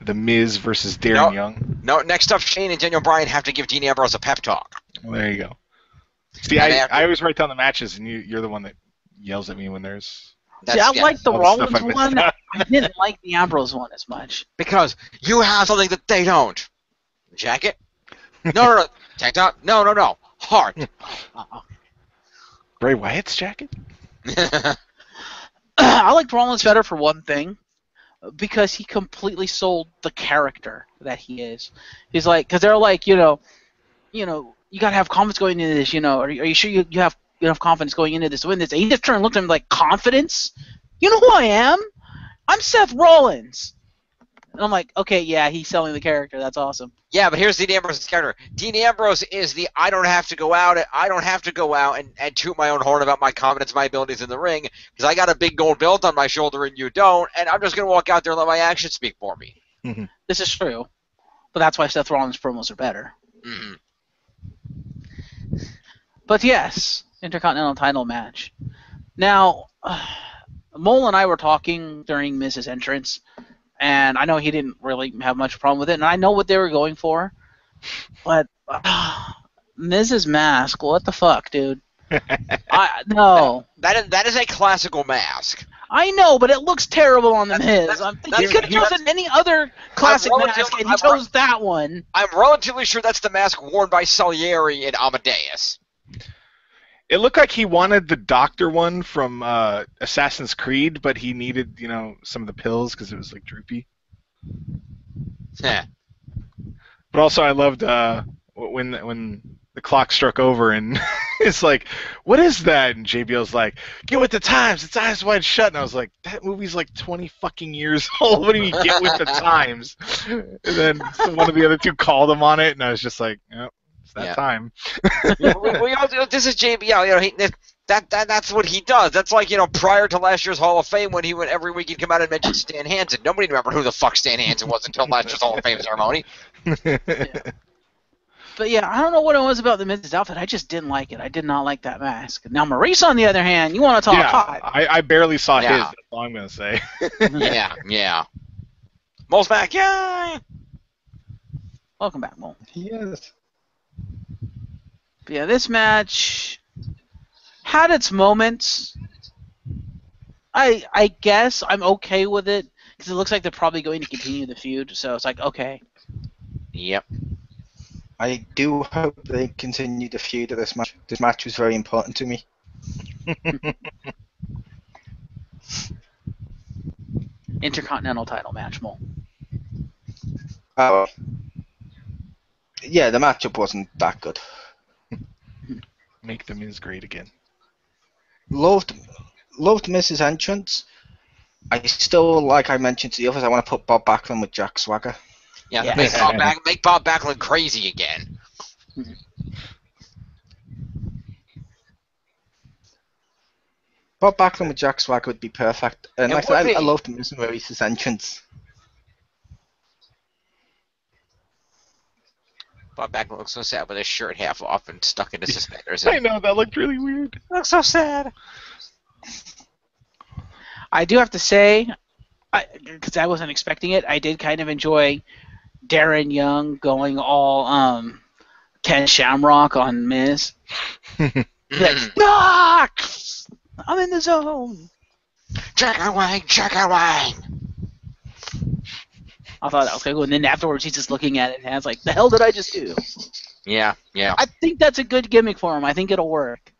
The Miz versus Darren Young. No, next up, Shane and Daniel Bryan have to give Dean Ambrose a pep talk. Well, there you go. See, And I after- always write down the matches, and you're the one that yells at me when there's. See, I like the all the Rollins stuff I missed one. out. I didn't like the Ambrose one as much. Because you have something that they don't. Jacket? No. Tank top? No. Heart. Bray Wyatt's jacket. I liked Rollins better for one thing, because he completely sold the character that he is. He's like, because they're like, you gotta have confidence going into this. Are you sure you have enough confidence going into this to win this? And he just turned and looked at him like, confidence? You know who I am? I'm Seth Rollins. And I'm like, okay, yeah, he's selling the character. That's awesome. Yeah, but here's Dean Ambrose's character. Dean Ambrose is the I don't have to go out and toot my own horn about my confidence, my abilities in the ring, because I got a big gold belt on my shoulder and you don't, and I'm just going to walk out there and let my actions speak for me. This is true. But that's why Seth Rollins' promos are better. Mm-hmm. But yes, Intercontinental title match. Now, Mole and I were talking during Miz's entrance, and I know he didn't really have much problem with it, and I know what they were going for, but Miz's mask, what the fuck, dude? No. That is a classical mask. I know, but it looks terrible on the Miz. He could have chosen any other classic mask, and he chose that one. I'm relatively sure that's the mask worn by Salieri in Amadeus. It looked like he wanted the doctor one from Assassin's Creed, but he needed, some of the pills because it was like droopy. Yeah. But also, I loved when the clock struck over and it's like, "What is that?" And JBL's like, "Get with the times. It's Eyes Wide Shut." And I was like, "That movie's like 20 fucking years old. What do you mean, get with the times?" And then one of the other two called him on it, and I was just like, "Yep, it's that time." This is JBL. That's what he does. That's like, prior to last year's Hall of Fame when he would every week he'd come out and mention Stan Hansen. Nobody remembered who the fuck Stan Hansen was until last year's Hall of Fame ceremony. Yeah. But yeah, I don't know what it was about the Miz's outfit. I just didn't like it. I did not like that mask. Now Maurice, on the other hand, you want to talk hot? I barely saw his. Yeah. That's all I'm gonna say. Yeah. Mole's back. Yay! Welcome back, Mole. Yes. But yeah, this match had its moments. I guess I'm okay with it because it looks like they're probably going to continue the feud. So it's like, okay. Yep. I do hope they continue the feud of this match. This match was very important to me. Intercontinental title match, Mole. Yeah, the matchup wasn't that good. Make the Miz great again. Loved Mrs. Entrance. I still, like I mentioned to the others, I want to put Bob Backlund with Jack Swagger. Yeah, Yes. make Bob Backlund crazy again. Bob Backlund with Jack Swagger would be perfect. And It like I would said, I be. loved Mrs. Maurice's entrance. Bob Backlund looks so sad with his shirt half off and stuck into suspenders. I know, that looked really weird. Looks so sad. I do have to say, because I wasn't expecting it, I did kind of enjoy Darren Young going all Ken Shamrock on Miz. Like, Doc! I'm in the zone. Chicken wing. I thought that was kind of cool. And then afterwards, he's just looking at it and it's like, the hell did I just do? Yeah. I think that's a good gimmick for him. I think it'll work.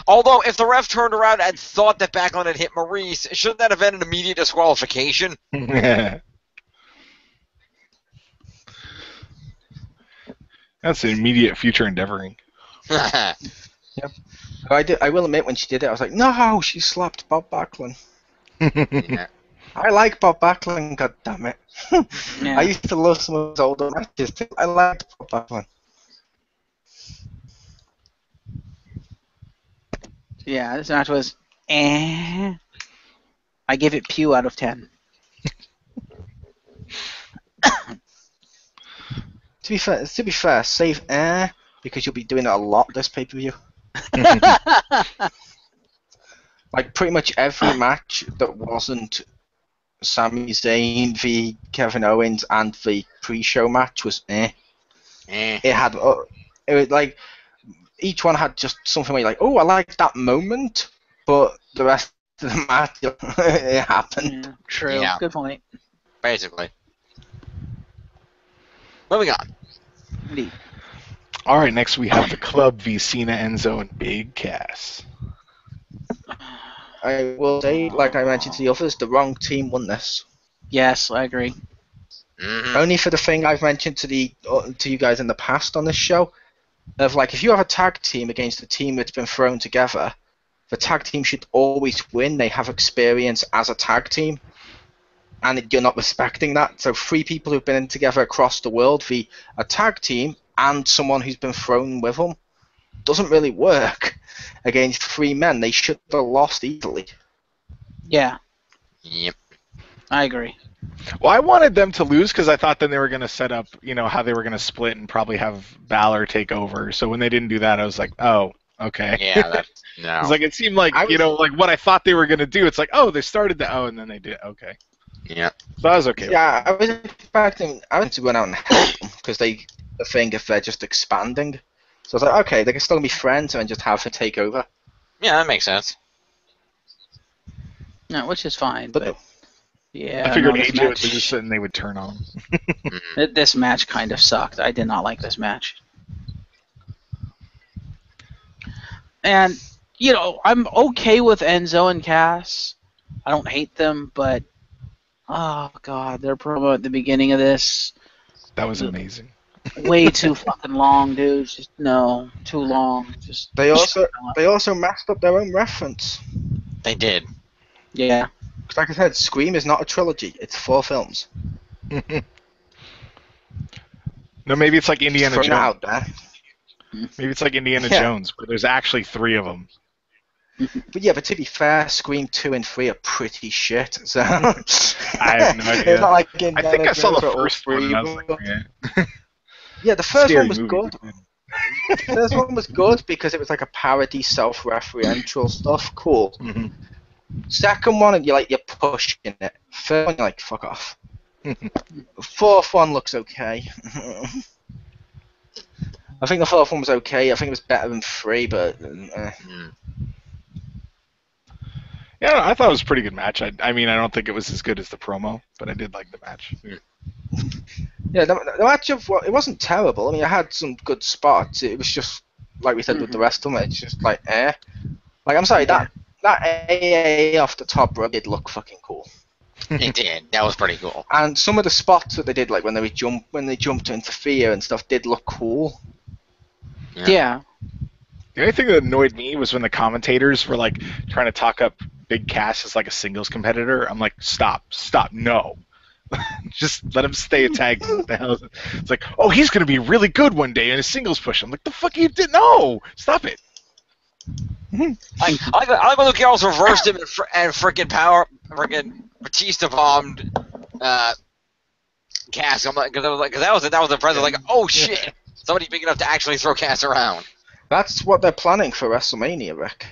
Although, if the ref turned around and thought that Backlund had hit Maurice, shouldn't that have been an immediate disqualification? That's an immediate future endeavoring. I will admit, when she did it, I was like, no, she slapped Bob Backlund. Yeah. I like Bob Backlund, goddammit. Yeah. I used to love some of his older matches too. I liked Bob Backlund. Yeah, this match was I give it Pew out of 10. To be fair, save because you'll be doing it a lot this pay-per-view. Like pretty much every match that wasn't Sami Zayn v Kevin Owens and the pre-show match was It had it was like each one had just something where you're like, oh, I like that moment, but the rest of the match it happened. Yeah, true. Yeah. Good point. Basically. Moving on. Indeed. All right, next we have the Club v Cena, Enzo, and Big Cass. I will say, like I mentioned to the others, the wrong team won this. Yes, I agree. Mm-hmm. Only for the thing I've mentioned to you guys in the past on this show, of like if you have a tag team against a team that's been thrown together, the tag team should always win. They have experience as a tag team, and you're not respecting that. So 3 people who've been in together across the world, a tag team and someone who's been thrown with them, doesn't really work against 3 men. They should have lost easily. Yeah, Yep. I agree. Well, I wanted them to lose because I thought then they were going to set up, how they were going to split and probably have Balor take over. So when they didn't do that, I was like, oh, okay. Yeah, that's no. It's like it seemed like like what I thought they were going to do. It's like, oh, they started and then they did. Okay. Yeah. So I was okay. Yeah, I was expecting to run out and help them because the thing if they're just expanding. So I was like, okay, they can still be friends and just have him take over. Yeah, that makes sense. No, which is fine. But yeah, I figured no, this AJ would match- lose and they would turn on him. This match kind of sucked. I did not like this match. And, I'm okay with Enzo and Cass. I don't hate them, but, oh, God, their promo at the beginning of this, That was amazing. way too fucking long, dude. Just, no, too long. They also messed up their own reference. They did. Yeah. 'Cause like I said, Scream is not a trilogy; it's 4 films. No, maybe it's like Indiana Thrown Jones. out there. Maybe it's like Indiana Yeah. Jones, where there's actually 3 of them. But to be fair, Scream 2 and 3 are pretty shit. So I have no idea. It's not like I think I saw the first one. And I was like, Yeah, the first Scary one was movie, good. dude. The first one was good because it was like a parody, self-referential stuff. Cool. Mhm. Second one, you're pushing it. Third one, you're like, fuck off. Fourth one looks okay. I think the fourth one was okay. I think it was better than 3, but Yeah, I thought it was a pretty good match. I mean, I don't think it was as good as the promo, but I did like the match. yeah, the match it wasn't terrible. I mean, I had some good spots. It was just like we said with the rest of them. It's just like Like I'm sorry, that AA off the top rope did look fucking cool. It did. That was pretty cool. And some of the spots that they did, like when they jumped to interfere and stuff, did look cool. Yeah. The only thing that annoyed me was when the commentators were like trying to talk up Big Cass as like a singles competitor. I'm like, stop, no. Just let him stay a tag team. What the hell is it? It's like, oh, he's gonna be really good one day in a singles push. I'm like, the fuck you did? No, stop it. I like when Luke Gallows reversed him and freaking Batista bombed Cass. I'm like, because that was impressive. Like, oh shit, somebody's big enough to actually throw Cass around. That's what they're planning for WrestleMania, Rick.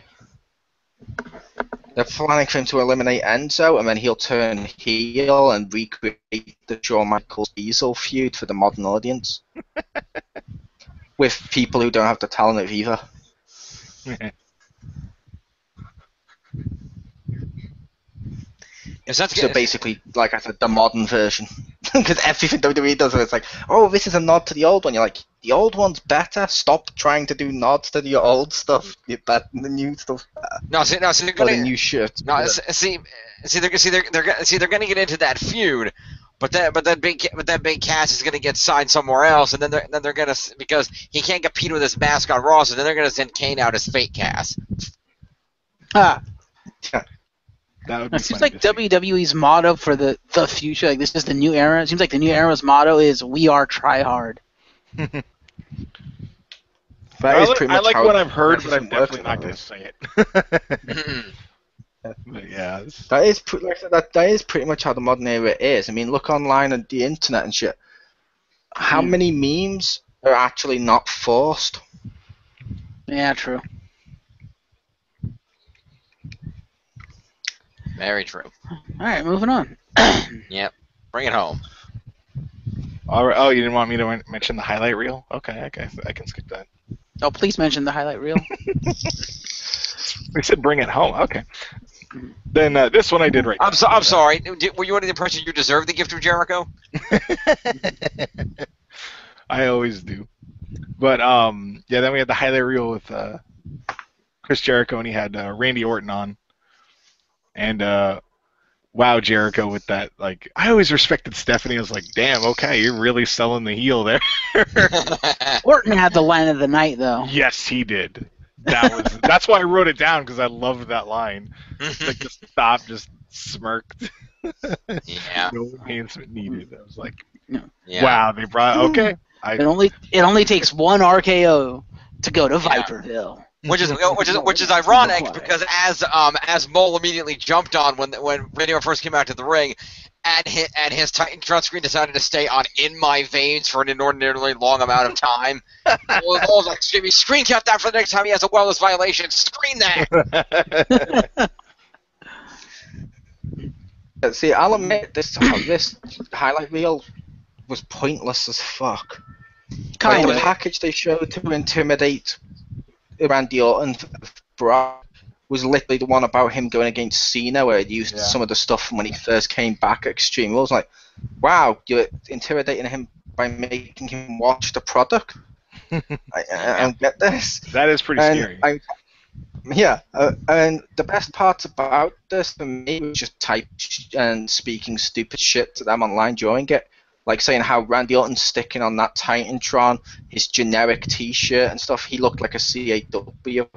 They're planning for him to eliminate Enzo, and then he'll turn heel and recreate the Shawn Michaels Diesel feud for the modern audience. With people who don't have the talent of either. So basically, like I said, the modern version. Because everything WWE does, it's like, oh, this is a nod to the old one. You're like, the old one's better. Stop trying to do nods to your old stuff. The new stuff. No, see, they're Or gonna the new shirt. no, see, they're gonna get into that feud, But then Big Cass is gonna get signed somewhere else, and then they're gonna, because he can't compete with his mask on Raw, so then they're gonna send Kane out as fake Cass. Ah, That would be it seems funny like to see. WWE's motto for the future, like this is the new era. It seems like the new era's motto is "We are try hard." That I is like, pretty I much like how what I've heard, but I'm everything works definitely not going nowadays. to say it. But yeah, That is like I said, that is pretty much how the modern era is. I mean, look online on the internet and shit. How many memes are actually not forced? Yeah, true. Very true. All right, moving on. Yep. Bring it home. all right. Oh, you didn't want me to mention the highlight reel? Okay, I can skip that. Oh, please mention the highlight reel. We said bring it home. Okay. Then this one I did right. I'm sorry. Were you under the impression you deserved the gift of Jericho? I always do. But yeah, then we had the highlight reel with Chris Jericho, and he had Randy Orton on. And wow, Jericho with that, like, I always respected Stephanie. I was like, damn, okay, you're really selling the heel there. Orton had the line of the night, though. Yes, he did. That's why I wrote it down, because I loved that line. Like, just stop, just smirked. Yeah. No enhancement needed. I was like, Yeah. wow, they brought, okay. It only takes one RKO to go to Viperville. Which is ironic, because as Mole immediately jumped on when Radio first came out to the ring, and his Titantron screen decided to stay on "In My Veins" for an inordinately long amount of time. Mole's like, screen cap that for the next time he has a wellness violation. Scream that. See, I'll admit this highlight reel was pointless as fuck. Kind The of. package they showed to intimidate Randy Orton Brock was literally the one about him going against Cena, where it used some of the stuff from when he first came back at Extreme Rules. Like, wow, you're intimidating him by making him watch the product. I don't get this. That is pretty scary. And the best parts about this for me was just and speaking stupid shit to them online during it. Like saying how Randy Orton's sticking on that Titantron, his generic T-shirt and stuff. He looked like a CAW.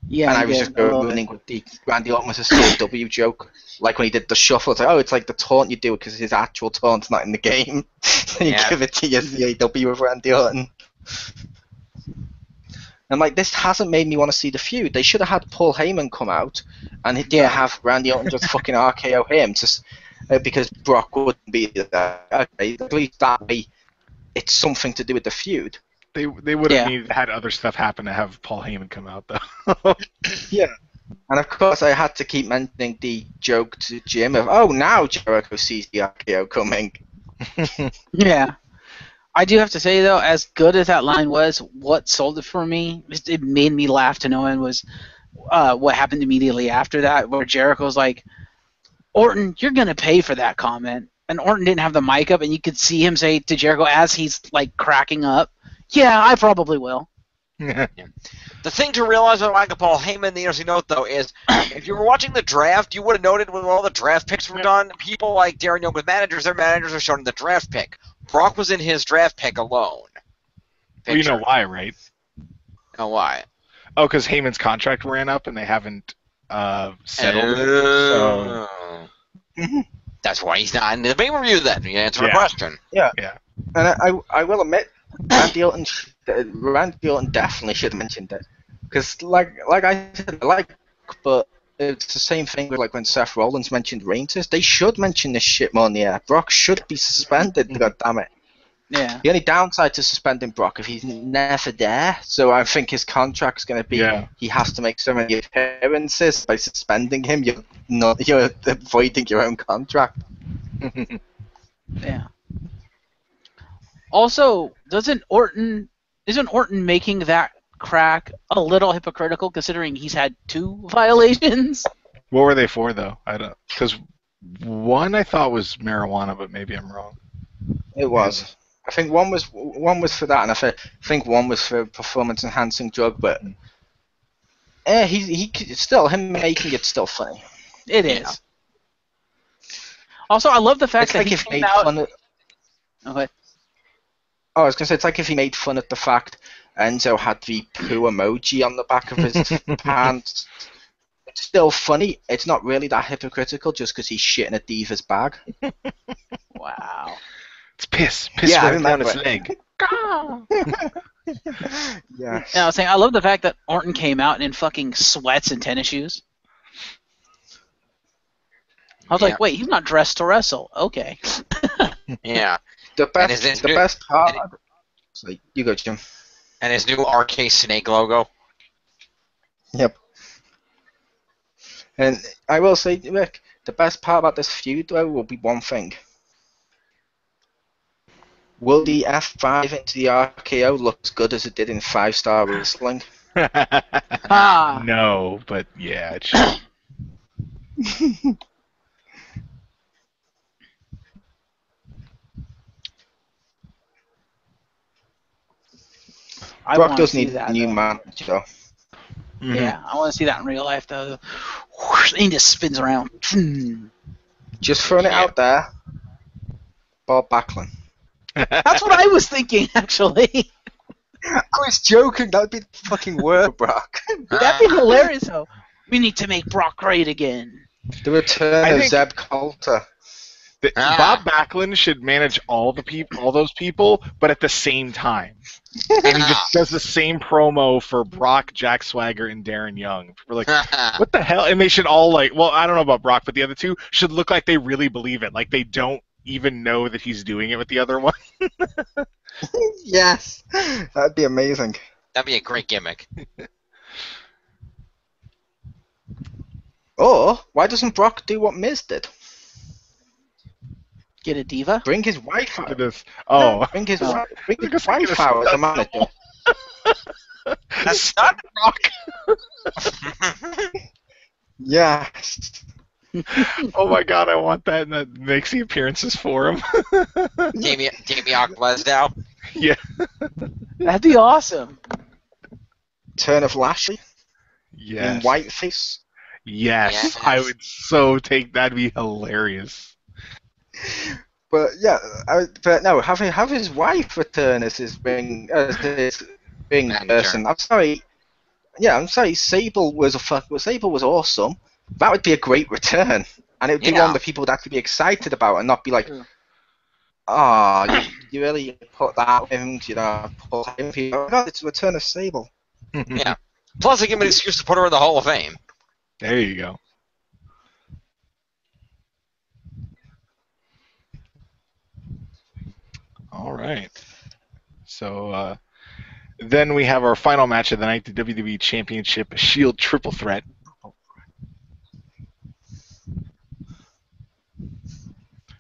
Yeah, And I was just running with the Randy Orton was a CAW joke. Like when he did the shuffle, it's like, oh, it's like the taunt you do because his actual taunt's not in the game. And you give it to your CAW with Randy Orton. And like, this hasn't made me want to see the feud. They should have had Paul Heyman come out and have Randy Orton just fucking RKO him because Brock wouldn't be there. Okay, at least that way it's something to do with the feud. They would have had other stuff happen to have Paul Heyman come out, though. Yeah. And of course, I had to keep mentioning the joke to Jim of, oh, now Jericho sees the RKO coming. Yeah. I do have to say, though, as good as that line was, what sold it for me, it made me laugh to no end, was what happened immediately after that, where Jericho's like, Orton, you're going to pay for that comment. And Orton didn't have the mic up, and you could see him say to Jericho as he's, like, cracking up, yeah, I probably will. The thing to realize about Michael Paul Heyman, the interesting note, though, is if you were watching the draft, you would have noted when all the draft picks were done, people like Darren Young with managers, their managers are shown in the draft pick. Brock was in his draft pick alone. Well, you know why, right? Know why? Oh, because Heyman's contract ran up and they haven't settled it. So. That's why he's not in the pay-per-view then. You answer the question. Yeah. And I will admit, Randy Orton definitely should have mentioned it. Because, like I said, but it's the same thing with like when Seth Rollins mentioned Reigns. They should mention this shit more in the air. Brock should be suspended, God damn it. Yeah. The only downside to suspending Brock if he's never there. So I think his contract's going to be he has to make so many appearances. By suspending him, you're avoiding your own contract. Yeah. Also, isn't Orton making that crack a little hypocritical considering he's had 2 violations? What were they for, though? I don't, because one I thought was marijuana, but maybe I'm wrong. It was. I think one was for that, and I think one was for performance enhancing drug. But he still, him making it still funny. It is. Also, I love the fact It's that like he if he came made out. fun of. Okay. Oh, I was gonna say it's like if he made fun of the fact Enzo had the poo emoji on the back of his pants. It's still funny. It's not really that hypocritical just because he's shitting a diva's bag. Wow. It's piss. Piss Yeah, I right down remember his it. leg. Yes. Yeah, I was saying I love the fact that Orton came out in fucking sweats and tennis shoes. I was Yeah. like, wait, he's not dressed to wrestle. Okay. Yeah. The And his best part. So you go, Jim. And his new RK Snake logo. Yep. And I will say, Rick, the best part about this feud, though, will be one thing. Will the F5 into the RKO look as good as it did in 5-Star Wrestling? Ah. No, but yeah, it should. I Brock want to does see need that. a new though. manager, though. Mhm. Yeah, I want to see that in real life, though. Whoosh, he just spins around. Just throwing it out there. Bob Backlund. That's what I was thinking, actually. I was joking. That would be the fucking word, Brock. That'd be hilarious, though. We need to make Brock great again. The return I of think- Zeb Coulter. Bob Backlund should manage all those people, but at the same time. And he just does the same promo for Brock, Jack Swagger, and Darren Young. We're like, what the hell? And they should all well, I don't know about Brock, but the other two should look like they really believe it. Like they don't even know that he's doing it with the other one. Yes. That'd be amazing. That'd be a great gimmick. Or, why doesn't Brock do what Miz did? Get a diva? Bring his wife out. Oh. Bring his, Oh. bring his wife out as a manager. That's not Brock. Yes. Oh my god, I want that, and that makes the appearances for him. Damien Glasgow. Yeah. That'd be awesome. Turn of Lashley Yes. in whiteface. Yes. Yes. I would so take that'd be hilarious. But yeah, but no, have his wife return as his ring Manager. person. I'm sorry. Yeah, I'm sorry. Sable was awesome. That would be a great return, and it would be Yeah. one that people would actually be excited about, and not be like, True. "Oh, you really put that in, put him." Oh God, it's the return of Sable. Yeah. Plus, they give him an excuse to put her in the Hall of Fame. There you go. All right. So then we have our final match of the night, the WWE Championship Shield Triple Threat.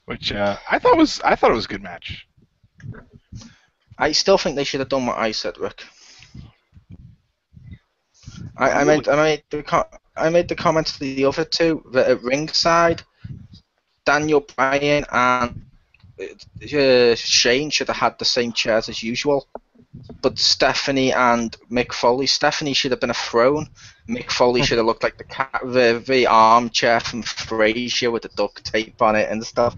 Which I thought was a good match. I still think they should have done what I said, Rick. I made the comment to the other two that at ringside, Daniel Bryan and Shane should have had the same chairs as usual, but Stephanie and Mick Foley. Stephanie should have been a throne. Mick Foley should have looked like the armchair from Frasier with the duct tape on it and stuff.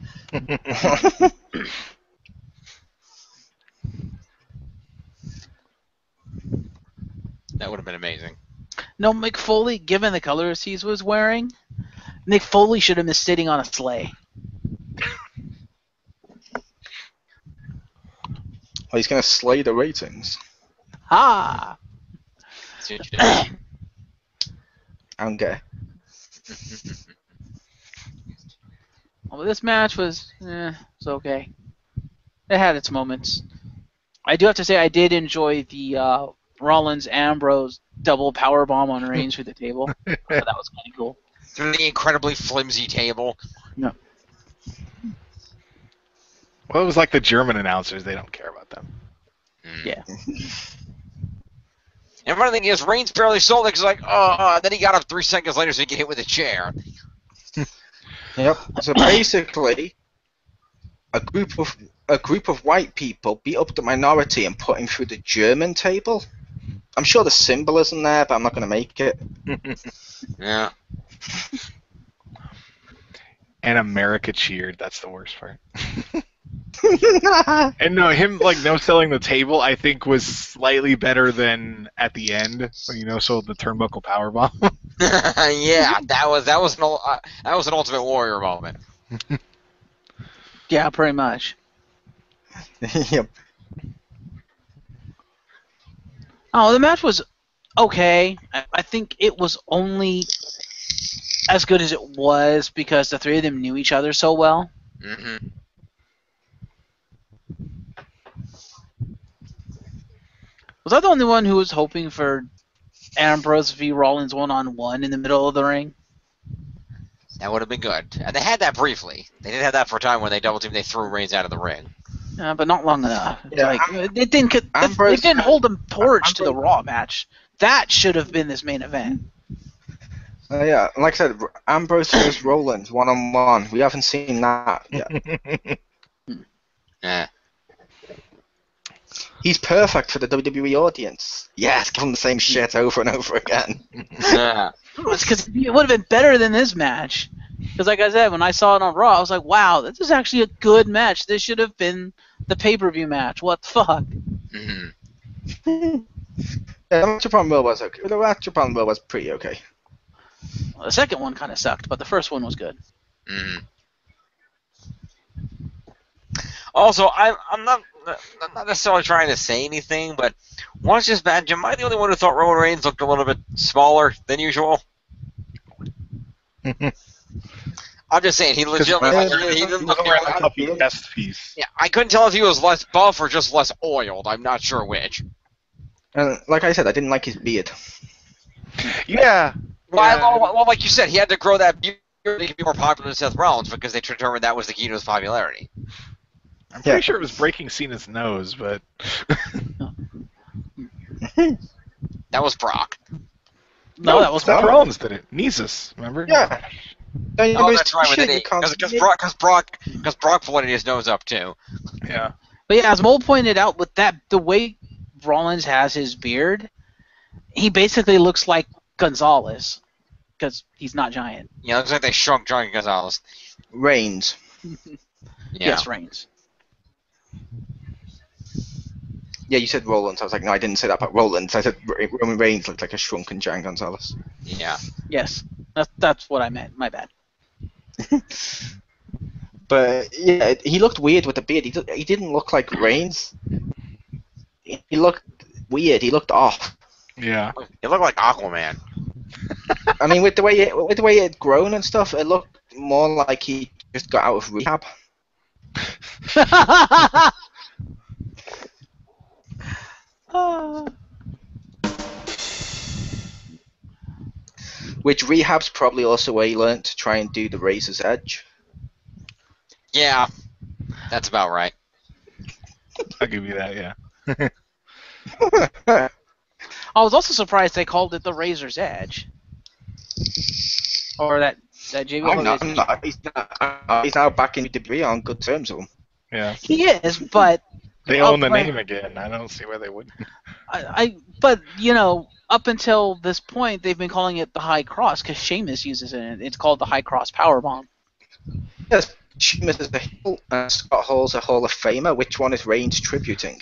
That would have been amazing. No, Mick Foley, given the colors he was wearing, Mick Foley should have been sitting on a sleigh. Oh, he's gonna slay the ratings. Ha! See what you did. I'm gay. Well, this match was okay. It had its moments. I do have to say I did enjoy the Rollins Ambrose double power bomb on Reigns through the table. I thought that was kind of cool. Through the incredibly flimsy table. Well, it was like the German announcers; they don't care about them. Yeah. And one thing is, Reigns barely sold it because like, then he got up 3 seconds later so he could hit with a chair. Yep. So basically, a group of white people beat up the minority and put him through the German table. I'm sure the symbolism there, but I'm not going to make it. Yeah. And America cheered. That's the worst part. And no, him no selling the table, I think was slightly better than at the end when sold the turnbuckle powerbomb. Yeah, that was an Ultimate Warrior moment. Yeah, pretty much. Yep. Oh, the match was okay. I think it was only as good as it was because the three of them knew each other so well. Mm-hmm. Was I the only one who was hoping for Ambrose v. Rollins one-on-one in the middle of the ring? That would have been good. And they had that briefly. They did have that for a time when they double teamed. They threw Reigns out of the ring. But not long enough. Yeah, It didn't hold them torch to the Raw match. That should have been this main event. Yeah, like I said, Ambrose versus Rollins one-on-one. We haven't seen that yet. Yeah. He's perfect for the WWE audience. Yes, give him the same shit over and over again. Yeah. It's because it would have been better than this match. Because, like I said, when I saw it on Raw, I was like, wow, this is actually a good match. This should have been the pay-per-view match. What the fuck? Mm-hmm. Yeah, the match upon Raw was okay. The match upon Raw was pretty okay. Well, the second one kind of sucked, but the first one was good. Mm-hmm. Also, I'm not necessarily trying to say anything, but watch this match. Am I the only one who thought Roman Reigns looked a little bit smaller than usual? I'm just saying, he legitimately he didn't look near like a test piece. Yeah, I couldn't tell if he was less buff or just less oiled. I'm not sure which. And like I said, I didn't like his beard. Yeah. Well, like you said, he had to grow that beard so he could be more popular than Seth Rollins because they determined that was the key to his popularity. I'm pretty sure it was breaking Cena's nose, but... That was Brock. No, that was Seth Rollins did it. Nisus, remember? Yeah. Oh, that's right, because Brock flooded his nose up, too. Yeah. But yeah, as Mole pointed out, with that, the way Rollins has his beard, he basically looks like Gonzalez, because he's not giant. Yeah, it looks like they shrunk Johnny Gonzalez. Reigns. Yeah. Yes, Reigns. Yeah, you said Rollins. I was like, no, I didn't say that about Rollins. I said Roman Reigns looked like a shrunken Jan Gonzalez. Yeah. Yes, that's what I meant. My bad. But yeah, he looked weird with the beard. He didn't look like Reigns. He looked weird. He looked off. Yeah. He looked like Aquaman. I mean, with the way it had grown and stuff, it looked more like he just got out of rehab. Which rehab's probably also where he learned to try and do the Razor's Edge. Yeah. That's about right. I'll give you that, yeah. I was also surprised they called it the Razor's Edge. Or that JBL. He's now back in WWE on good terms with him. Yeah. He is, but They own the name again. I don't see why they wouldn't. But up until this point, they've been calling it the High Cross because Sheamus uses it. It's called the High Cross Powerbomb. Yes, Sheamus is a heel and Scott Hall's a Hall of Famer. Which one is Reigns tributing?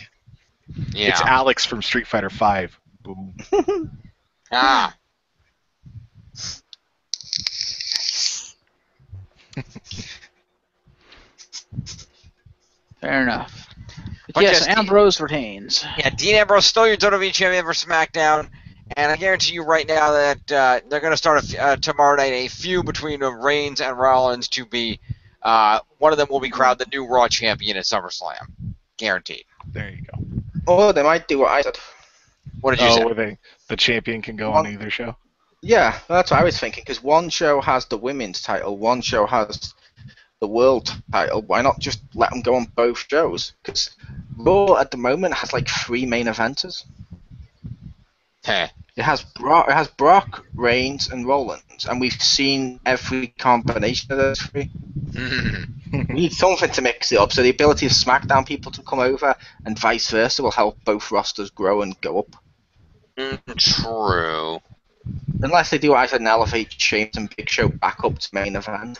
Yeah. It's Alex from Street Fighter V. Boom. Ah. Fair enough. But Yes, yes, Ambrose retains. Yeah, Dean Ambrose still your WWE champion for SmackDown, and I guarantee you right now that they're going to start tomorrow night a feud between Reigns and Rollins to be one of them will be crowned the new Raw champion at SummerSlam, guaranteed. There you go. Oh, they might do what I said. What did you say? Where the champion can go on either show? Yeah, that's what I was thinking. Because one show has the women's title, one show has the world title. Why not just let them go on both shows? Because Raw at the moment has like 3 main eventers. Heh. It has Brock, Reigns, and Rollins, and we've seen every combination of those 3. We need something to mix it up, so the ability of SmackDown people to come over and vice versa will help both rosters grow and go up. True. Unless they do what I said and elevate Sheamus and Big Show back up to main event.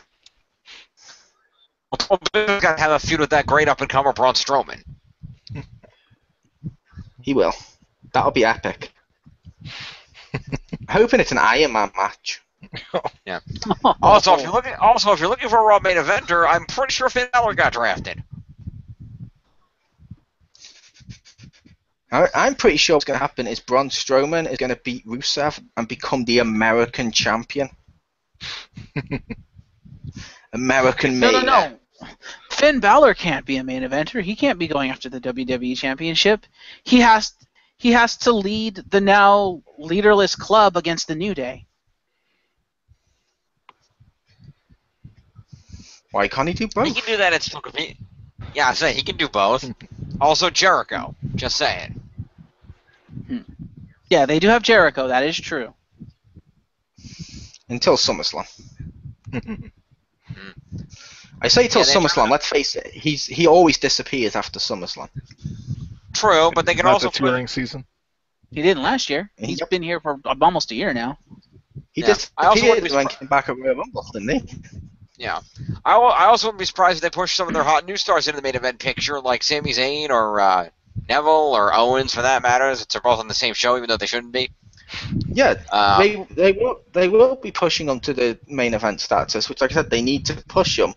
Well, Bill's got to have a feud with that great up-and-comer Braun Strowman. He will. That'll be epic. Hoping it's an Iron Man match. Yeah. Also, if you're looking for a Raw main eventer, I'm pretty sure Finn Balor got drafted. I'm pretty sure what's going to happen is Braun Strowman is going to beat Rusev and become the American champion. American main. No. Finn Balor can't be a main eventer. He can't be going after the WWE Championship. He has to lead the now leaderless club against the New Day. Why can't he do both? He can do that. It's still convenient. Yeah, I say he can do both. Also, Jericho. Just saying. Yeah, they do have Jericho. That is true. Until SummerSlam. I say till SummerSlam. Let's face it. He always disappears after SummerSlam. True, but they can Not also the touring season. He didn't last year. He's been here for almost a year now. He Yeah. disappeared when he came back at Royal Rumble, didn't he? Yeah. I also wouldn't be surprised if they push some of their hot new stars into the main event picture, like Sami Zayn or Neville or Owens, for that matter. Since they're both on the same show, even though they shouldn't be. Yeah, they will be pushing them to the main event status, which, like I said, they need to push them.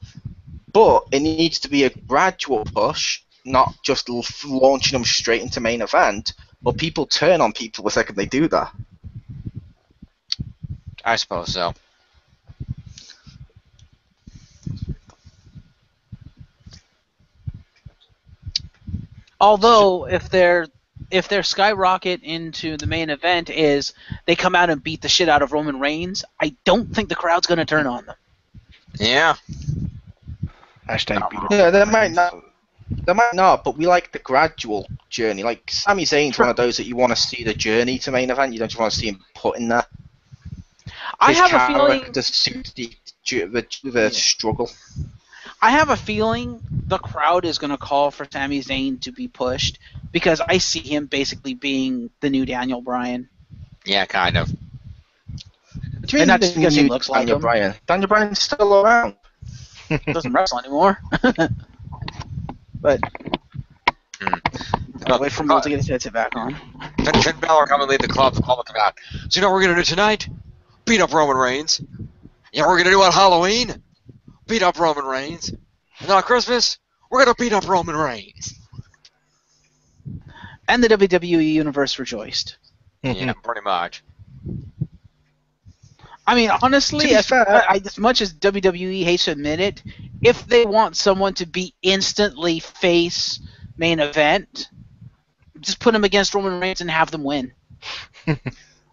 But it needs to be a gradual push, not just launching them straight into main event, or people turn on people the second they do that. I suppose so. Although, if their skyrocket into the main event is they come out and beat the shit out of Roman Reigns, I don't think the crowd's going to turn on them. Yeah. Hashtag beat up. Yeah, they might not. They might not, but we like the gradual journey. Like Sami Zayn's one of those that you want to see the journey to main event. You don't just want to see him put in there. I His have a feeling. character suits the struggle. I have a feeling the crowd is going to call for Sami Zayn to be pushed because I see him basically being the new Daniel Bryan. Yeah, kind of. And not just because he looks like Daniel him. Bryan. Daniel Bryan's still around. Doesn't wrestle anymore. But I'll wait for Mo to get his headset back on. Finn Balor come and lead the club. The club will come out. So you know what we're gonna do tonight? Beat up Roman Reigns. You know what we're gonna do on Halloween? Beat up Roman Reigns. And on Christmas, we're gonna beat up Roman Reigns. And the WWE Universe rejoiced. Yeah, pretty much. I mean, honestly, To be fair- as much as WWE hates to admit it, if they want someone to be instantly face main event, just put him against Roman Reigns and have them win.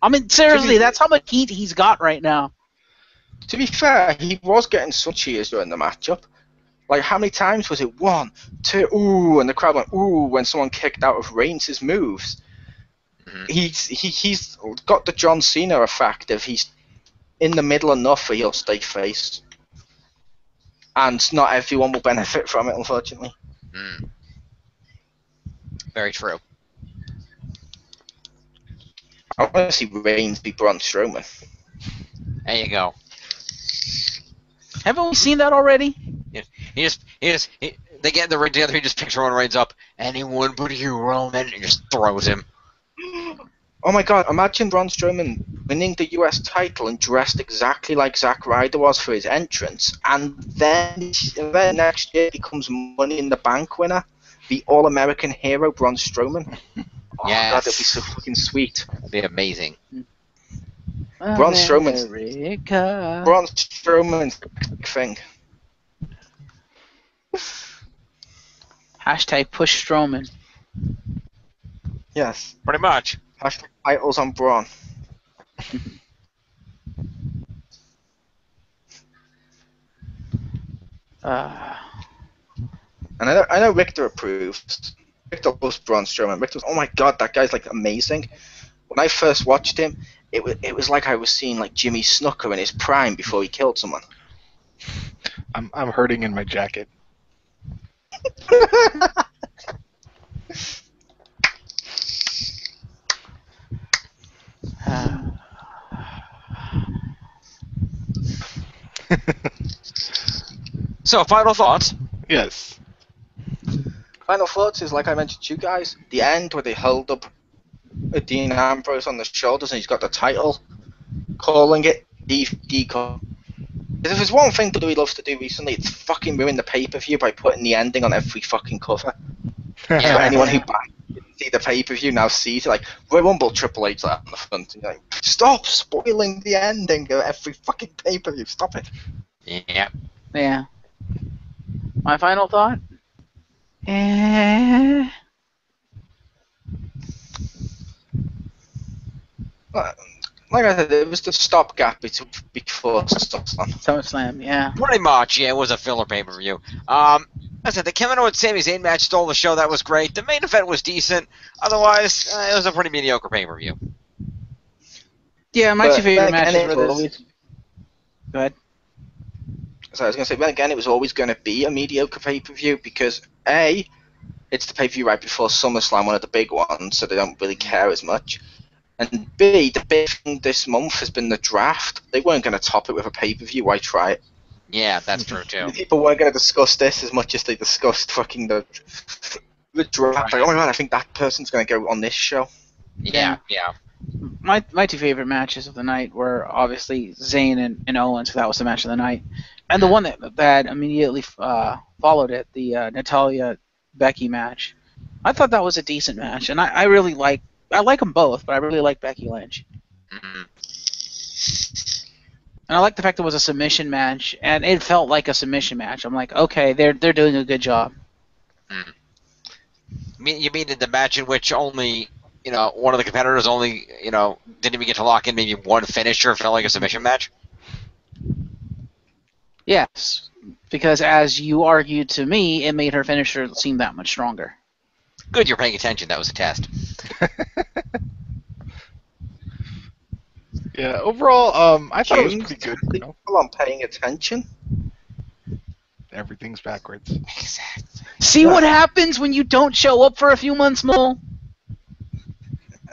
I mean, seriously, that's how much heat he's got right now. To be fair, he was getting some cheers during the matchup. Like, how many times was it? 1, 2, ooh, and the crowd went ooh when someone kicked out of Reigns' moves. He's got the John Cena effect of he's in the middle enough for he'll stay face. And not everyone will benefit from it, unfortunately. Very true. I want to see Reigns beat Braun Strowman. There you go. Haven't we seen that already? They get in the ring together. He just picks Roman Reigns up. Anyone but you, Roman, and just throws him. Oh my god, imagine Braun Strowman winning the US title and dressed exactly like Zack Ryder was for his entrance, and then next year becomes Money in the Bank winner, the All-American hero Braun Strowman. Oh Yes. god, that'd be so fucking sweet. That'd be amazing. Braun Strowman's big thing. Hashtag push Strowman. Yes. Pretty much. Hashtag titles on Braun. And I know Richter approves. Richter loves Braun Strowman. Richter's, oh my god, that guy's like amazing. When I first watched him, it was like I was seeing like Jimmy Snuka in his prime before he killed someone. I'm hurting in my jacket. So, final thoughts. Yes. Final thoughts is, like I mentioned to you guys, the end where they held up Dean Ambrose on the shoulders and he's got the title, calling it decoy. If there's one thing WWE loves to do recently, it's fucking ruin the pay-per-view by putting the ending on every fucking cover. So anyone who didn't see the pay-per-view now sees it. Like, Royal Rumble, Triple H like, on the front. And you're like, stop spoiling the ending of every fucking pay-per-view. Stop it. Yeah. Yeah. My final thought? Like I said, it was the stopgap before SummerSlam. SummerSlam, yeah. Pretty much, yeah, it was a filler pay-per-view. I said the Kevin Owens Sami Zayn match stole the show. That was great. The main event was decent. Otherwise, it was a pretty mediocre pay-per-view. Yeah, my two favorite matches were this. Always... Go ahead. So I was going to say, then again, it was always going to be a mediocre pay-per-view because, A, it's the pay-per-view right before SummerSlam, one of the big ones, so they don't really care as much. And B, the big thing this month has been the draft. They weren't going to top it with a pay-per-view. Why try it? Yeah, that's true, too. People weren't going to discuss this as much as they discussed fucking the draft. Like, oh my god, I think that person's going to go on this show. Yeah. My two favorite matches of the night were obviously Zayn and Owens, because that was the match of the night. And the one that immediately followed it, the Natalya Becky match. I thought that was a decent match, and I really like them both, but I really like Becky Lynch. Mm-hmm. And I like the fact it was a submission match, and it felt like a submission match. I'm like, okay, they're doing a good job. Mm. You mean in the match in which only, one of the competitors only, didn't even get to lock in maybe one finisher, felt like a submission match? Yes, because as you argued to me, it made her finisher seem that much stronger. Good, you're paying attention. That was a test. Yeah, overall, I thought it was pretty good. People aren't paying attention. Everything's backwards. Exactly. See what happens when you don't show up for a few months, Mole?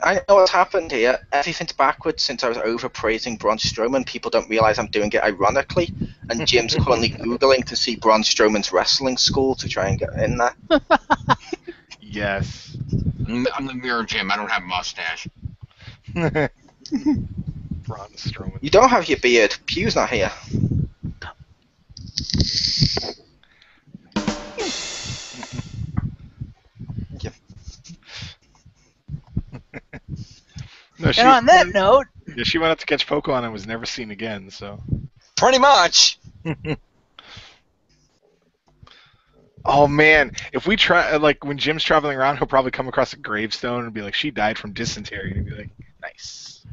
I know what's happened here. Everything's backwards since I was overpraising Braun Strowman. People don't realize I'm doing it ironically. And Jim's currently Googling to see Braun Strowman's wrestling school to try and get in there. Yes. I'm the mirror Jim. I don't have a mustache. Braun Strowman. You don't have your beard. Pew's not here. No, And on that note... Yeah, she went out to catch Pokemon and was never seen again, so... Pretty much. Oh, man. If we try... Like, when Jim's traveling around, he'll probably come across a gravestone and be like, she died from dysentery. And he'll be like, nice.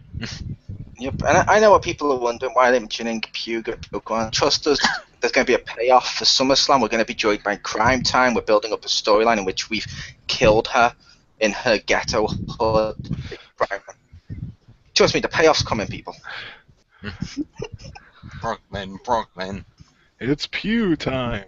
Yep, and I know what people are wondering, why they're mentioning Pew got Pokemon. Trust us, there's going to be a payoff for SummerSlam. We're going to be joined by Crime Time. We're building up a storyline in which we've killed her in her ghetto hood. Trust me, the payoff's coming, people. Brooklyn. It's Pew time.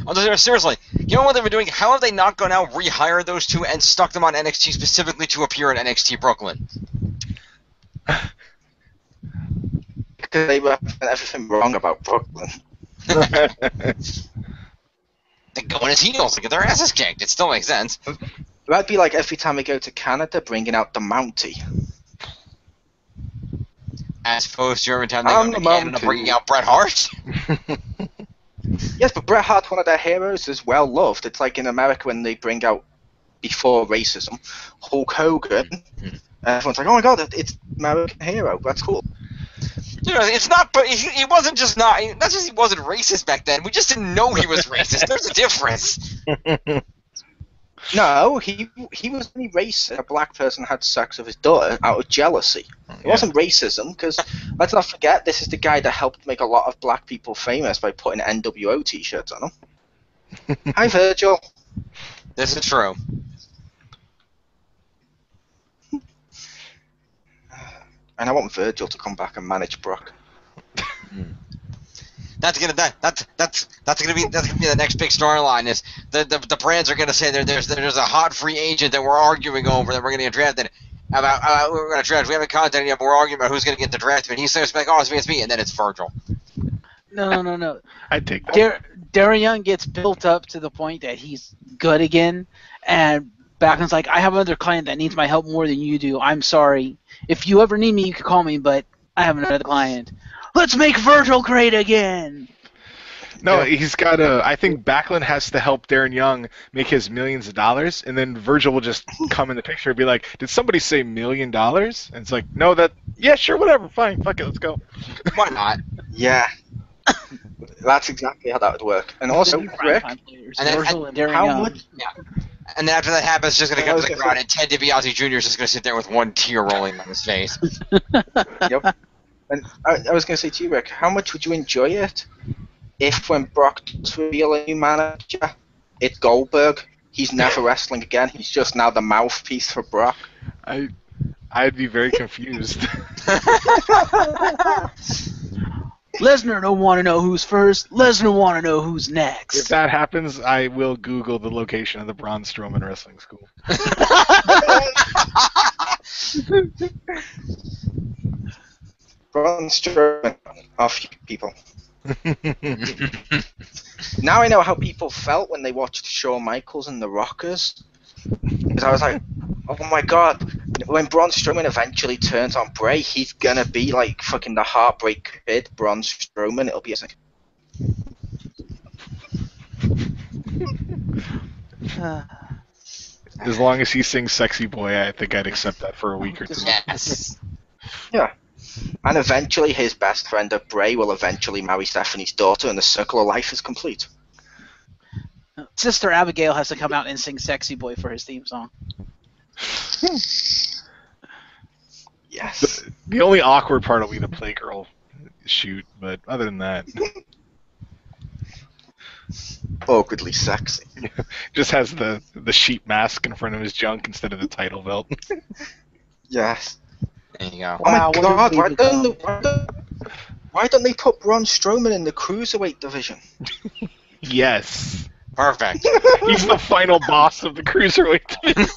Oh, seriously, you know what they've been doing? How have they not gone out, rehire those two, and stuck them on NXT specifically to appear in NXT Brooklyn? Because they were everything wrong about Brooklyn. They go in as heels to get their asses kicked. It still makes sense. That'd be like every time we go to Canada, bringing out the Mountie. As opposed to every time they go to Canada, bringing out Bret Hart. Yes, but Bret Hart's one of their heroes is well loved. It's like in America when they bring out, before racism, Hulk Hogan. Everyone's like, oh my god, it's American hero. That's cool. It's not, but he wasn't just not. Not just he wasn't racist back then. We just didn't know he was racist. There's a difference. No, he was only racist. A black person had sex with his daughter out of jealousy. It wasn't racism, because let's not forget, this is the guy that helped make a lot of black people famous by putting NWO t-shirts on them. Hi, Virgil. This is true. And I want Virgil to come back and manage Brock. That's gonna be the next big storyline. Is the brands are gonna say there's a hot free agent that we're arguing over that we're gonna get drafted about we're gonna draft. We haven't contacted yet, but we're arguing about who's gonna get the draft. And he says like, oh, it's me, and then it's Virgil. No. I'd take that. Darren Young gets built up to the point that he's good again, and Backlund's like, I have another client that needs my help more than you do. I'm sorry. If you ever need me, you can call me, but I have another client. Let's make Virgil great again. No, he's got to. I think Backlund has to help Darren Young make his millions of dollars, and then Virgil will just come in the picture and be like, "Did somebody say $1 million?" And it's like, "No, yeah, sure, whatever, fine, fuck it, let's go." Why not? Yeah. That's exactly how that would work. And also, Rick, And then- Virgil and Darren how Young. much? And then after that happens, it's just going to I come was to the gonna ground, say- and Ted DiBiase Jr. is just going to sit there with one tear rolling down his face. Yep. And I was going to say to you, Rick, how much would you enjoy it if when Brock does reveal a new manager, it's Goldberg? He's never wrestling again. He's just now the mouthpiece for Brock. I'd be very confused. Lesnar don't want to know who's first. Lesnar want to know who's If next. that happens, I will Google the location of the Braun Strowman Wrestling School. Braun Strowman, off you people. Now I know how people felt when they watched Shawn Michaels and the Rockers. Because I was like, oh my god, when Braun Strowman eventually turns on Bray, he's gonna be like fucking the Heartbreak Kid, Braun Strowman. It'll be like, As long as he sings "Sexy Boy," I think I'd accept that for a week or two. Yes. yeah. And eventually his best friend of Bray will eventually marry Stephanie's daughter and the circle of life is complete. Sister Abigail has to come out and sing "Sexy Boy" for his theme song. Yes. The only awkward part will be the Playgirl shoot, but other than that, Awkwardly sexy. just has the sheep mask in front of his junk instead of the title belt. Yes. There you go. Oh my Wow, what a god, way to go. why don't they put Braun Strowman in the Cruiserweight division? Yes. Perfect. He's the final boss of the Cruiserweight division.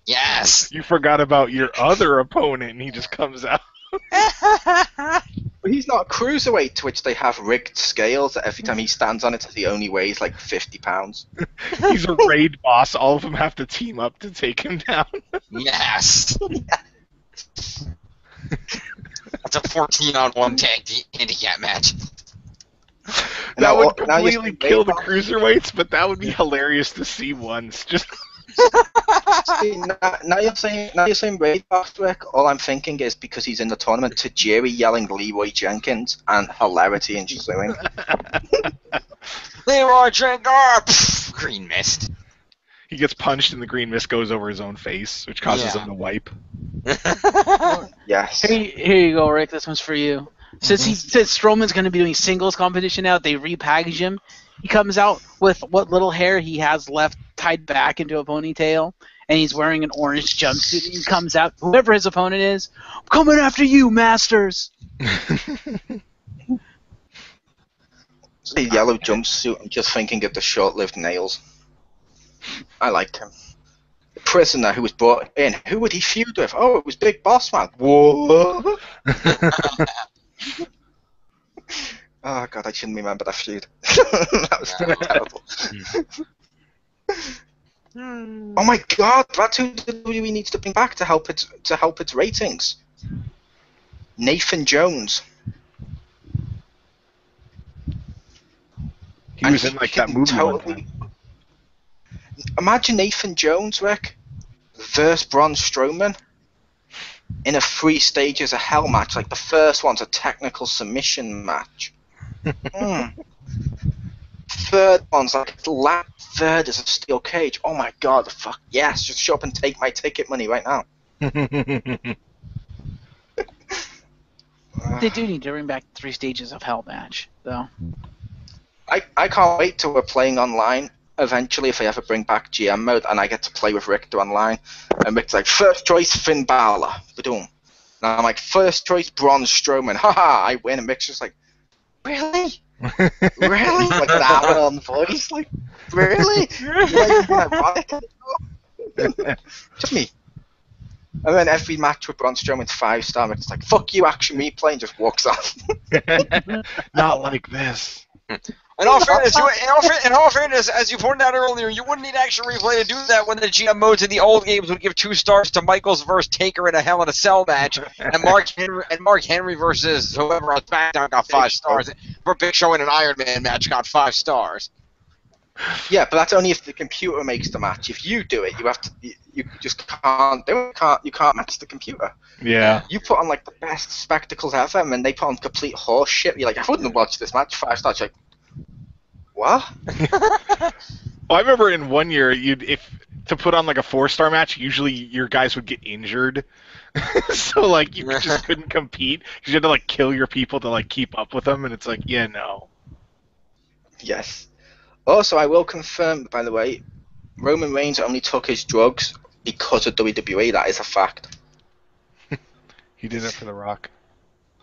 Yes. You forgot about your other opponent, and he just comes out. But he's not a Cruiserweight, to which they have rigged scales that every time he stands on it, he only weighs like 50 pounds. He's a raid boss. All of them have to team up to take him down. Yes. That's a 14-on-1 tag handicap match. That would Now you're completely saying kill the raid boss? cruiserweights, but that would be hilarious to see once. Just See, now you're saying Raid Boss, Rick. All I'm thinking is because he's in the tournament, Tajiri yelling Leroy Jenkins and hilarity ensuing. Leroy Jenkins! Green mist. he gets punched, and the green mist goes over his own face, which causes Yeah. him to wipe. Yes. Here you go, Rick. This one's for you. Since Strowman's going to be doing singles competition now, they repackage him. He comes out with what little hair he has left tied back into a ponytail, and he's wearing an orange jumpsuit. He comes out, whoever his opponent is, I'm coming after you, Masters. A yellow jumpsuit. I'm just thinking of the short-lived nails. I liked him. The prisoner who was brought in. Who would he feud with? Oh, it was Big Boss Man. Whoa. Oh god, I shouldn't remember that feud. That was terrible. Oh my god, that's who WWE needs to bring back to help its ratings. Nathan Jones. He was in like that movie one time. Imagine Nathan Jones, Rick, versus Braun Strowman in a 3 stages of hell match. Like the first one's a technical submission match. Third one's like the last third is a steel cage. Oh my god, fuck yes! Just show up and take my ticket money right now. They do need to bring back 3 stages of hell match, though. I can't wait till we're playing online. Eventually, if they ever bring back GM mode and I get to play with Richter online, and Richter's like, first choice Finn Balor, ba-doom. And I'm like, first choice Braun Strowman, haha, I win. And Richter's like, really? Really? Like that on voice, like, really? You're like, ironic anymore? Just me. And then every match with Braun Strowman's 5-star, it's like, fuck you, action replay, and just walks off. Not like this. In all fairness, as you pointed out earlier, you wouldn't need action replay to do that when the GM modes in the old games would give 2 stars to Michaels versus Taker in a Hell in a Cell match, and Mark Henry versus whoever on SmackDown got 5 stars. For Big Show in an Iron Man match got 5 stars. Yeah, but that's only if the computer makes the match. If you do it, you have to. You just can't do it. You can't match the computer. Yeah. You put on like the best spectacles ever, and then they put on complete horse shit. You're like, I wouldn't watch this match 5 stars. You're like, what? Well, I remember in one year, to put on like a 4-star match, usually your guys would get injured, so like you just couldn't compete because you had to like kill your people to like keep up with them, and it's like, yeah, no. Yes. Also, I will confirm, by the way, Roman Reigns only took his drugs because of WWE. That is a fact. He did it for The Rock.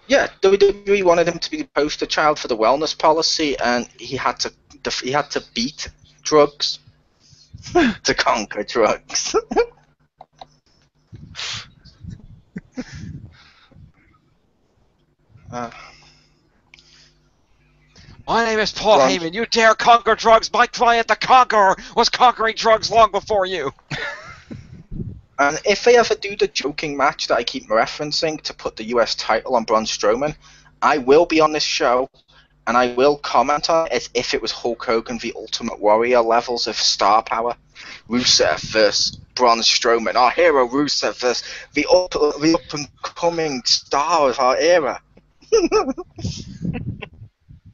Yeah, WWE wanted him to be the poster child for the wellness policy, and he had to beat drugs to conquer drugs. My name is Paul Heyman. You dare conquer drugs? My client, the Conqueror, was conquering drugs long before you. And if they ever do the joking match that I keep referencing to put the US title on Braun Strowman, I will be on this show, and I will comment on it as if it was Hulk Hogan the Ultimate Warrior levels of star power. Rusev versus Braun Strowman. Our hero Rusev versus the up-and-coming star of our era.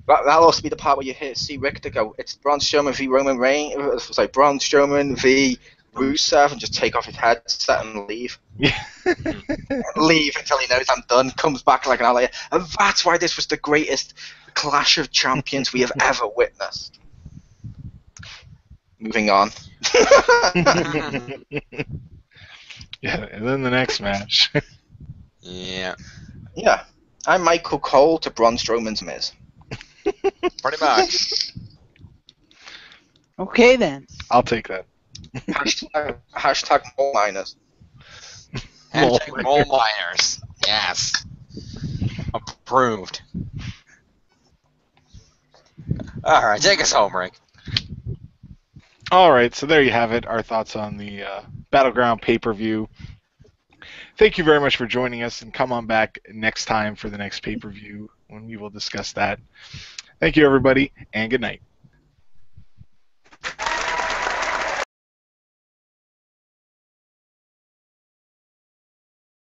That'll also be the part where you see Richter go, it's Braun Strowman v Roman Reigns, it's like Braun Strowman v Rusev, and just take off his headset and leave. Yeah. Leave until he knows I'm done, comes back like an hour later, and that's why this was the greatest clash of champions we have ever witnessed. Moving on. Yeah, and then the next match. Yeah. Yeah. I'm Michael Cole to Braun Strowman's Miz. Pretty much. Okay then. I'll take that. Hashtag mole miners. Hashtag Mole Miners. Yes. Approved. Alright, take us home, Rick. All right, so there you have it, our thoughts on the Battleground pay-per-view. Thank you very much for joining us, and come on back next time for the next pay-per-view when we will discuss that. Thank you, everybody, and good night.